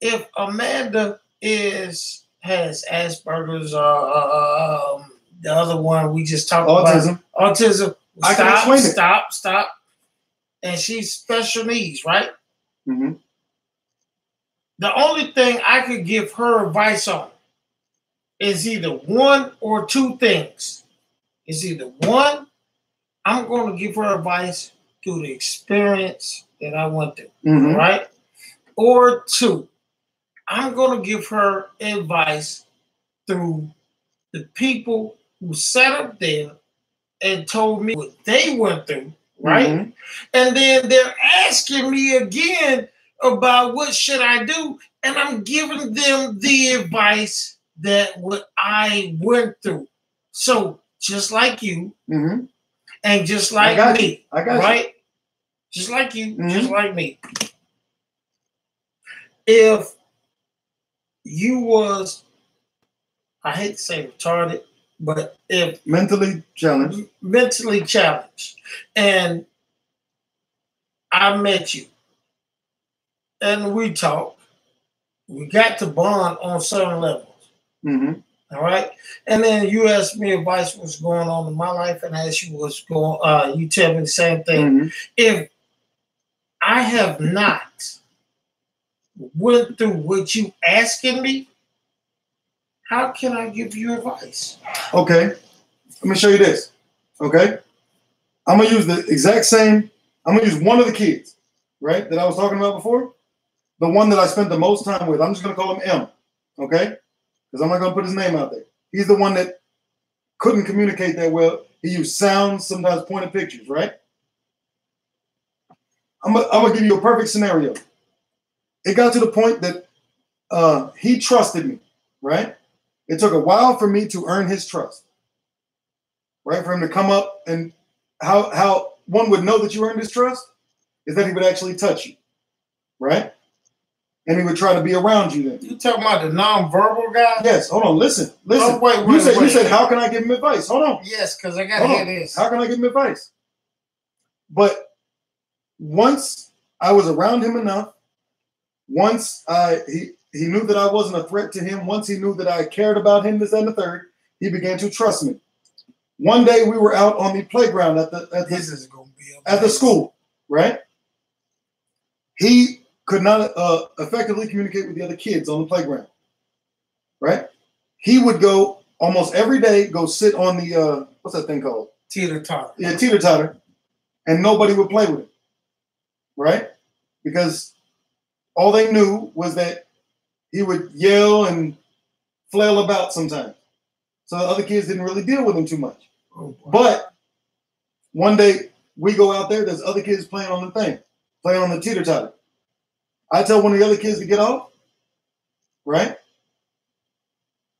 If Amanda has Asperger's, the other one we just talked about, autism. Stop. And she's special needs, right? The only thing I could give her advice on is either one or two things. It's either one, I'm going to give her advice through the experience that I went through, right? Or two, I'm going to give her advice through the people who sat up there and told me what they went through, right? And then they're asking me again about what should I do, and I'm giving them the advice that what I went through. So just like you, and just like me, right? Just like you, just like me. If you was, I hate to say retarded, but if mentally challenged, and I met you, and we talked, we got to bond on certain levels. All right. And then you asked me advice what's going on in my life, and as you was going, you tell me the same thing. If I have not went through what you asking me, how can I give you advice? Okay. Let me show you this. Okay. I'm gonna use the exact same. I'm gonna use one of the kids, right, that I was talking about before. The one that I spent the most time with. I'm just gonna call him M. Okay. Because I'm not going to put his name out there. He's the one that couldn't communicate that well. He used sounds, sometimes pointed pictures, right? I'm going to give you a perfect scenario. It got to the point that he trusted me, right? It took a while for me to earn his trust, right? For him to come up, and how one would know that you earned his trust is that he would actually touch you, right? And he would try to be around you then. You talking about the nonverbal guy? Yes. Hold on. Listen. Oh, wait. You said, how can I give him advice? Hold on. Yes, because I got to hear this. How can I give him advice? But once I was around him enough, once he he knew that I wasn't a threat to him. Once he knew that I cared about him, this and the third, he began to trust me. One day we were out on the playground at the school, right? He could not effectively communicate with the other kids on the playground, right? He would go almost every day, go sit on the, what's that thing called? Teeter-totter. Yeah, teeter-totter, and nobody would play with him, right? Because all they knew was that he would yell and flail about sometimes. So the other kids didn't really deal with him too much. Oh, but one day we go out there, there's other kids playing on the thing, playing on the teeter-totter. I tell one of the other kids to get off, right?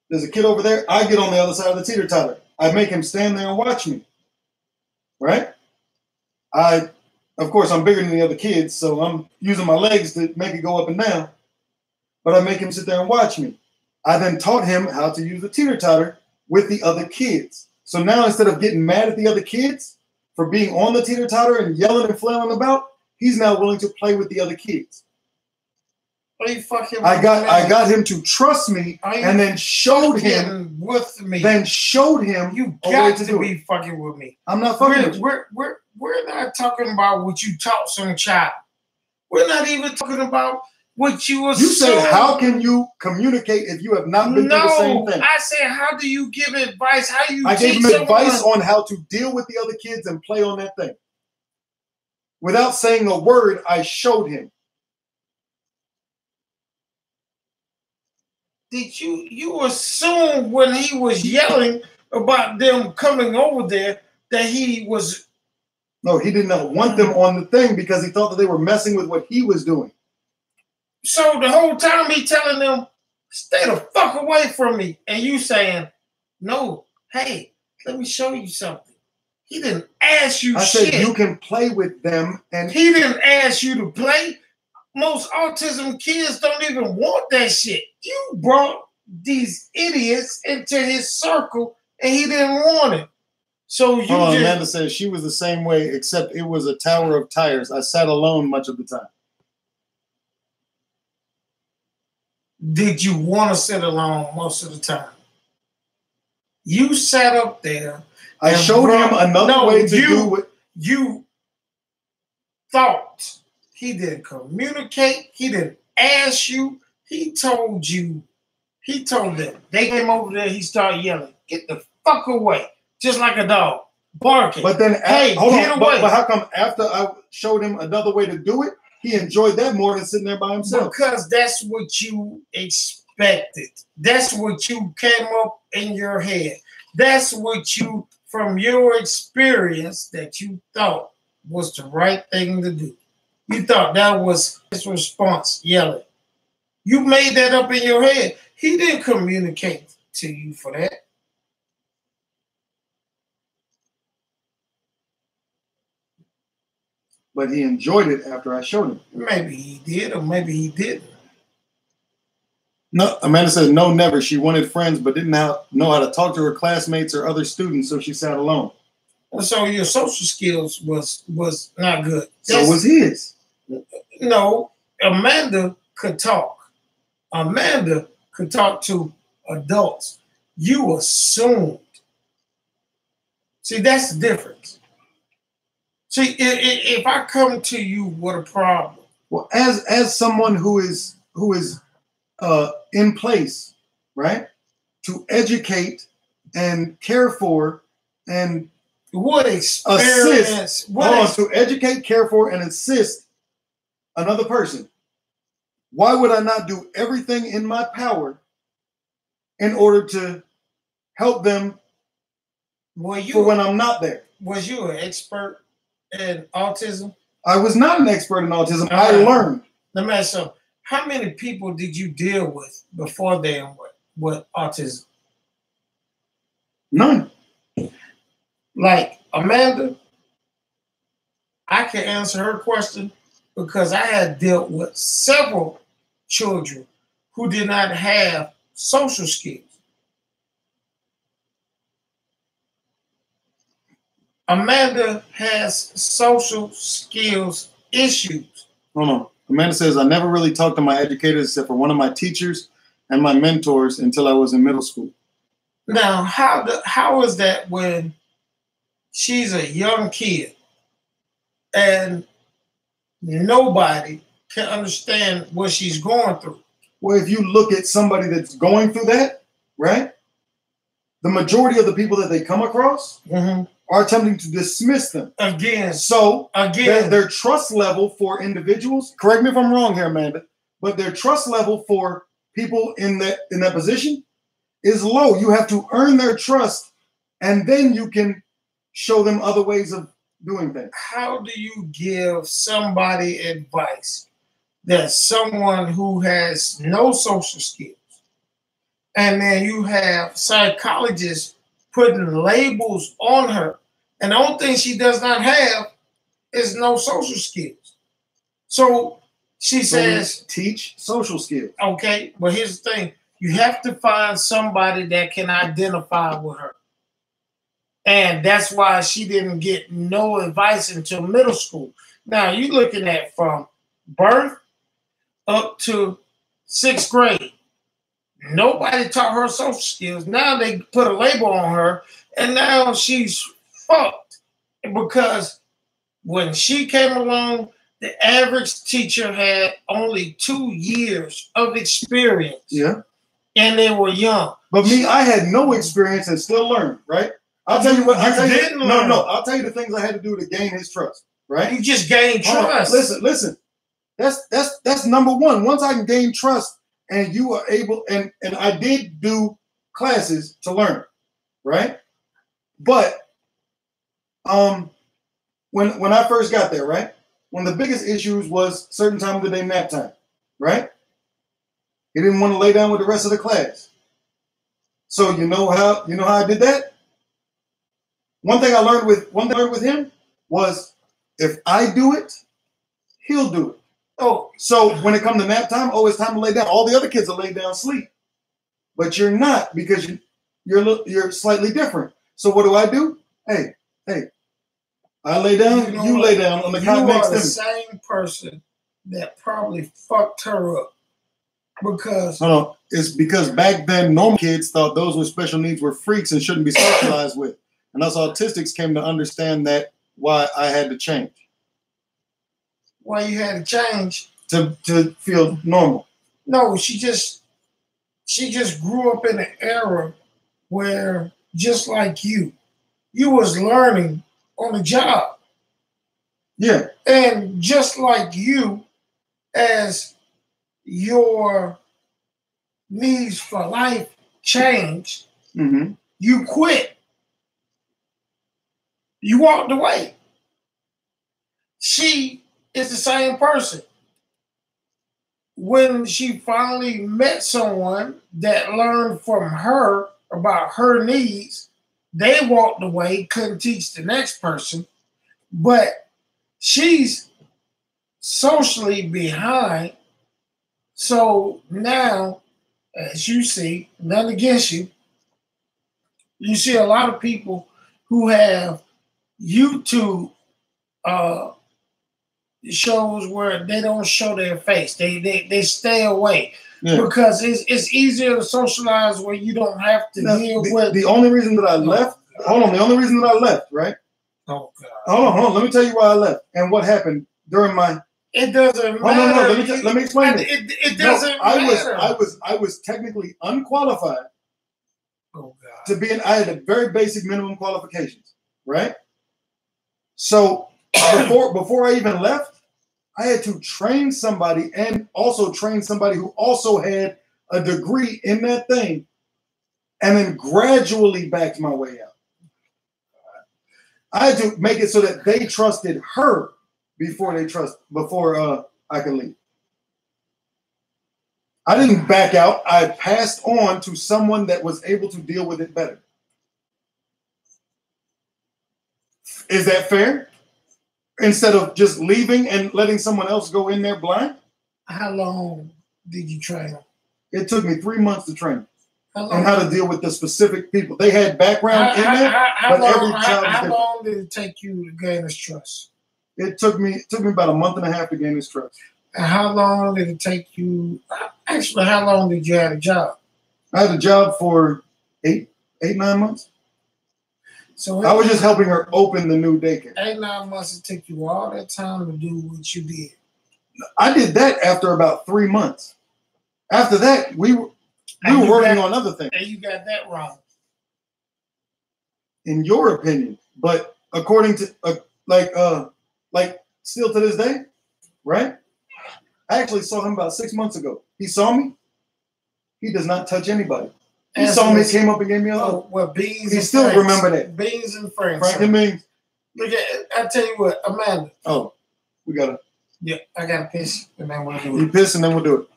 There's a kid over there. I get on the other side of the teeter-totter. I make him stand there and watch me, right? Of course, I'm bigger than the other kids, so I'm using my legs to make it go up and down. But I make him sit there and watch me. I then taught him how to use the teeter-totter with the other kids. So now instead of getting mad at the other kids for being on the teeter-totter and yelling and flailing about, he's now willing to play with the other kids. Are you fucking I got him to trust me and then showed him with me. Then showed him you got to be fucking with me. I'm not fucking with you. We're not talking about what you taught some child. We're not even talking about what you assumed. You said, how can you communicate if you have not been through the same thing? I said, how do you give advice? How you I gave him advice on how to deal with the other kids and play on that thing. Without saying a word, I showed him. Did you assume when he was yelling about them coming over there that he was... No, he did not want them on the thing because he thought that they were messing with what he was doing. So the whole time he telling them, stay the fuck away from me. And you saying, no, hey, let me show you something. He didn't ask you shit. I said you can play with them. And he didn't ask you to play. Most autism kids don't even want that shit. You brought these idiots into his circle and he didn't want it. So you Amanda says she was the same way, except it was a tower of tires. I sat alone much of the time. Did you want to sit alone most of the time? You sat up there. I showed him another way to do it. You thought. He didn't communicate. He didn't ask you. He told you. He told them. They came over there. He started yelling. Get the fuck away. Just like a dog. Barking. But then, hey, hold get on. away. But how come after I showed him another way to do it, he enjoyed that more than sitting there by himself? Because that's what you expected. That's what you came up in your head. That's what you, from your experience, that you thought was the right thing to do. You thought that was his response, yelling. You made that up in your head. He didn't communicate to you for that. But he enjoyed it after I showed him. Maybe he did, or maybe he didn't. No, Amanda says no, never. She wanted friends, but didn't know how to talk to her classmates or other students, so she sat alone. So your social skills was not good. So was his. No, Amanda could talk. Amanda could talk to adults. You assumed. See, that's the difference. See, if I come to you with a problem. Well, as someone who is in place, right, to educate and care for and what experience? Assist. To educate, care for, and assist another person. Why would I not do everything in my power in order to help them for when I'm not there? Was you an expert in autism? I was not an expert in autism. I learned. Let me ask you, how many people did you deal with before then with autism? None. Like Amanda, I can answer her question because I had dealt with several children who did not have social skills. Amanda has social skills issues. Hold on. Amanda says, I never really talked to my educators except for one of my teachers and my mentors until I was in middle school. Now, how is that when she's a young kid and nobody can understand what she's going through? Well, if you look at somebody that's going through that, right? The majority of the people that they come across are attempting to dismiss them. Again. So again, their trust level for individuals, correct me if I'm wrong here, Amanda, but their trust level for people in that position is low. You have to earn their trust, and then you can show them other ways of doing things. How do you give somebody advice that someone who has no social skills, and then you have psychologists putting labels on her, and the only thing she does not have is no social skills? So she says, teach social skills. Okay, but here's the thing. You have to find somebody that can identify with her. And that's why she didn't get no advice until middle school. Now, you're looking at from birth up to 6th grade. Nobody taught her social skills. Now they put a label on her, and now she's fucked. Because when she came along, the average teacher had only 2 years of experience. Yeah. And they were young. But me, I had no experience and still learned, right? I'll tell you what. I'll tell you the things I had to do to gain his trust, right? You just gained trust. Listen. That's number one. Once I can gain trust, and you are able, and I did do classes to learn, right? But when I first got there, right, one of the biggest issues was certain time of the day nap time, right? He didn't want to lay down with the rest of the class. So you know how I did that? One thing I learned with him was if I do it, he'll do it. Oh, so when it comes to nap time, it's time to lay down. All the other kids are laid down sleep, but you're not, because you're slightly different. So what do? Hey, I lay down, you lay down on the couch next to me. You are the same person that probably fucked her up. Because hold on, it's because back then normal kids thought those with special needs were freaks and shouldn't be socialized with, and us autistics came to understand that why I had to change. Why you had to change? To feel normal. No, she just grew up in an era where, just like you was learning on the job. Yeah. And just like you, as your needs for life changed, you quit. You walked away. She is the same person. When she finally met someone that learned from her about her needs, they walked away, couldn't teach the next person, but she's socially behind. So now, as you see, nothing against you, you see a lot of people who have YouTube shows where they don't show their face. They stay away because it's easier to socialize where you don't have to deal with. The only reason that I left, the only reason that I left, right? Oh, God. Hold on. Let me tell you why I left and what happened during my. It doesn't matter. No. Let me explain it. It doesn't matter. I was technically unqualified. Oh, God. To be I had a very basic minimum qualifications, right? So before I even left, I had to train somebody and also train somebody who also had a degree in that thing, and then gradually backed my way out. I had to make it so that they trusted her before I could leave. I didn't back out. I passed on to someone that was able to deal with it better. Is that fair? Instead of just leaving and letting someone else go in there blind? How long did you train? It took me 3 months to train on how to deal with the specific people. They had background in there, but every child. How long did it take you to gain his trust? It took me about a month and a half to gain his trust. And how long did it take you? Actually, how long did you have a job? I had a job for 9 months. So I was just helping her open the new daycare. 8, 9 months. It took you all that time to do what you did. I did that after about 3 months. After that, we were working on other things. And you got that wrong. In your opinion, but according to like still to this day, right? I actually saw him about 6 months ago. He saw me. He does not touch anybody. He saw me, came up and gave me a hug. Well, beans. He still friends. remember that. Beans and friends. Frank and Beans. Look at. I tell you what, Amanda. Oh, we gotta. Yeah, I gotta piss, and then we'll do it. You piss, and then we'll do it.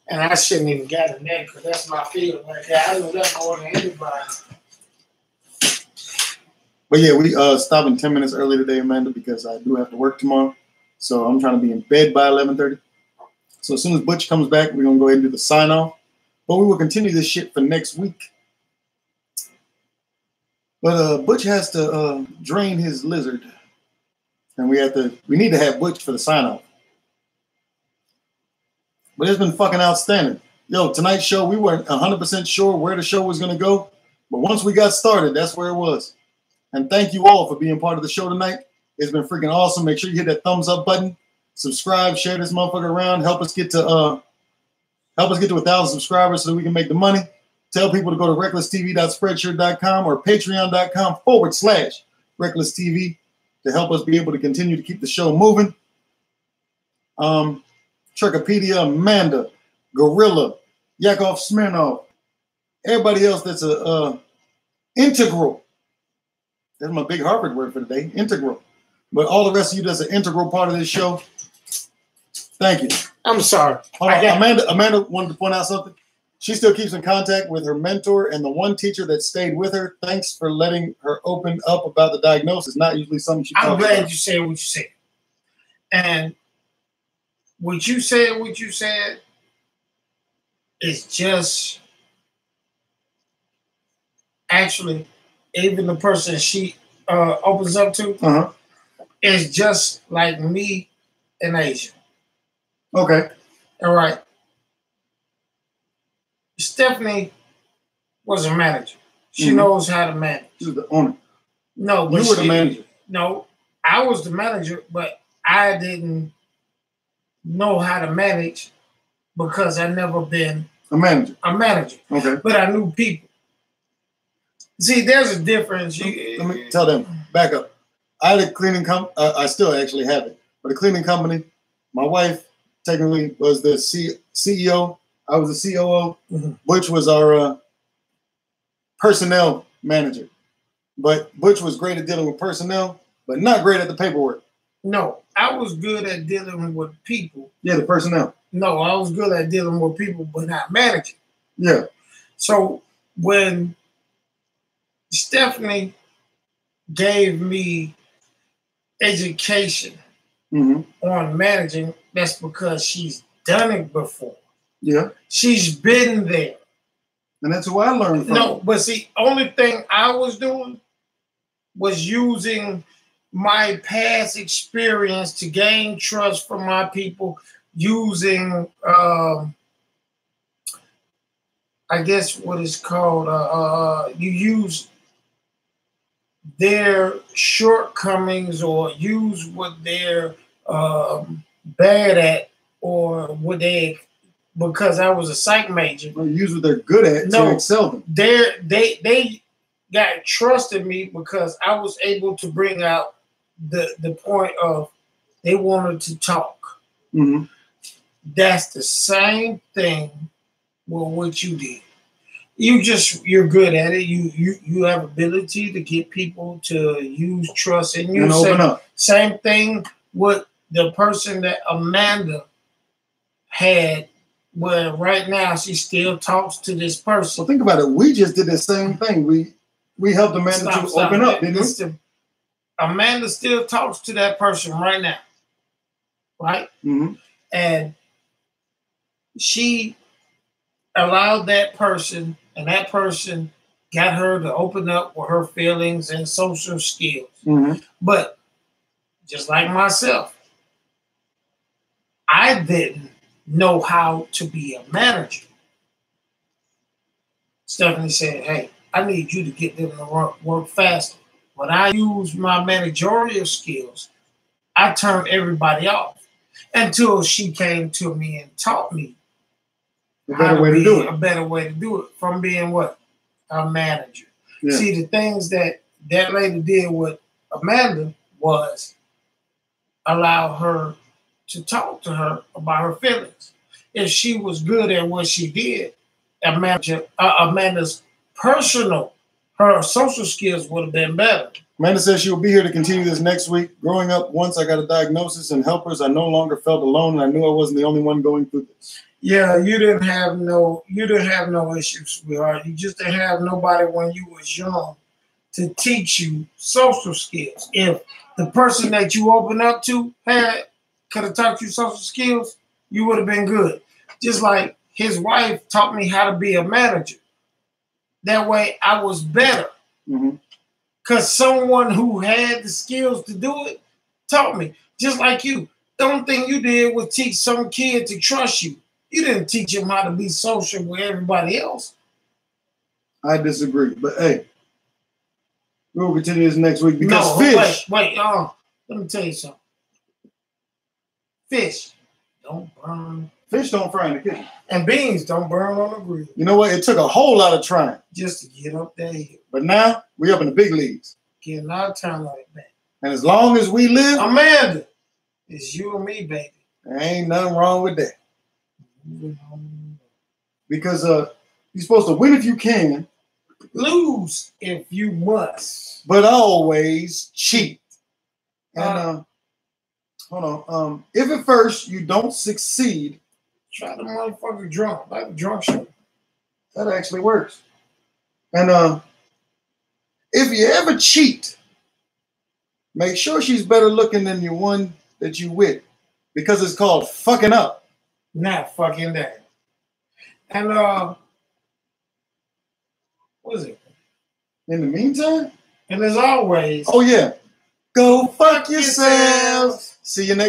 And I shouldn't even got in there because that's my feeling right there. I know that more than anybody. But yeah, we stopping 10 minutes early today, Amanda, because I do have to work tomorrow. So I'm trying to be in bed by 11:30. So as soon as Butch comes back, we're gonna go ahead and do the sign off. But we will continue this shit for next week. But Butch has to drain his lizard. And we need to have Butch for the sign off. But it's been fucking outstanding. Yo, tonight's show, we weren't 100% sure where the show was gonna go. But once we got started, that's where it was. And thank you all for being part of the show tonight. It's been freaking awesome. Make sure you hit that thumbs up button, subscribe, share this motherfucker around, help us get to 1,000 subscribers so that we can make the money. Tell people to go to recklesstv.spreadshirt.com or patreon.com/recklesstv to help us be able to continue to keep the show moving. Trekkopedia, Amanda, Gorilla, Yakov Smirnov, everybody else that's integral. That's my big Harvard word for today, integral. But all the rest of you that's an integral part of this show, thank you. I'm sorry. Hold on. Amanda wanted to point out something. She still keeps in contact with her mentor and the one teacher that stayed with her. Thanks for letting her open up about the diagnosis. Not usually something she talks about. I'm glad you said what you said. And what you said is just actually even the person she opens up to is just like me in Asia. Okay. All right. Stephanie was a manager. She knows how to manage. She was the owner. No, but you were the manager. No, I was the manager, but I didn't know how to manage because I never been a manager. Okay. But I knew people. See, there's a difference. Let me tell them. Back up. I had a cleaning company. I still actually have it. But a cleaning company. My wife technically was the CEO. I was the COO. Butch was our personnel manager. But Butch was great at dealing with personnel, but not great at the paperwork. No, I was good at dealing with people. Yeah, the personnel. No, I was good at dealing with people, but not managing. Yeah. So when Stephanie gave me education on managing, that's because she's done it before. Yeah. She's been there. And that's who I learned from. No, but see, only thing I was doing was using my past experience to gain trust from my people, using I guess what is called you use their shortcomings or use what they're bad at or what they, because I was a psych major. Well, use what they're good at to excel them. They got trust in me because I was able to bring out the point of they wanted to talk. That's the same thing with what you did. You're good at it. You have ability to get people to use trust in you. And open up. Same thing with the person that Amanda had, where right now she still talks to this person. Well, think about it. We just did the same thing. We helped Amanda to open up, didn't we? Amanda still talks to that person right now, right? And she allowed that person, and that person got her to open up with her feelings and social skills. But just like myself, I didn't know how to be a manager. Stephanie said, hey, I need you to get them to work faster. When I use my managerial skills, I turned everybody off until she came to me and taught me a better way to do it. A better way to do it from being what? A manager. Yeah. See, the things that lady did with Amanda was allow her to talk to her about her feelings. If she was good at what she did, Amanda's her social skills would have been better. Amanda says she will be here to continue this next week. Growing up, once I got a diagnosis and helpers, I no longer felt alone, and I knew I wasn't the only one going through this. Yeah, you didn't have no issues, sweetheart. You just didn't have nobody when you was young to teach you social skills. If the person that you opened up to could have taught you social skills, you would have been good. Just like his wife taught me how to be a manager. That way I was better. Because someone who had the skills to do it taught me. Just like you. The only thing you did was teach some kid to trust you. You didn't teach him how to be social with everybody else. I disagree. But hey, we'll continue this next week because wait, let me tell you something. Fish don't burn. Fish don't fry in the kitchen. And beans don't burn on the grill. You know what? It took a whole lot of trying. Just to get up that hill. But now, we up in the big leagues. Getting our time like that. And as long as we live... Amanda, it's you and me, baby. There ain't nothing wrong with that. Because you're supposed to win if you can. Lose if you must. But always cheat. And hold on. If at first you don't succeed, try the motherfucker drunk, like a drunk show. That actually works. And if you ever cheat, make sure she's better looking than the one that you with, because it's called fucking up. Not fucking that. And what is it? In the meantime, and as always, oh yeah, go fuck yourselves. See you next.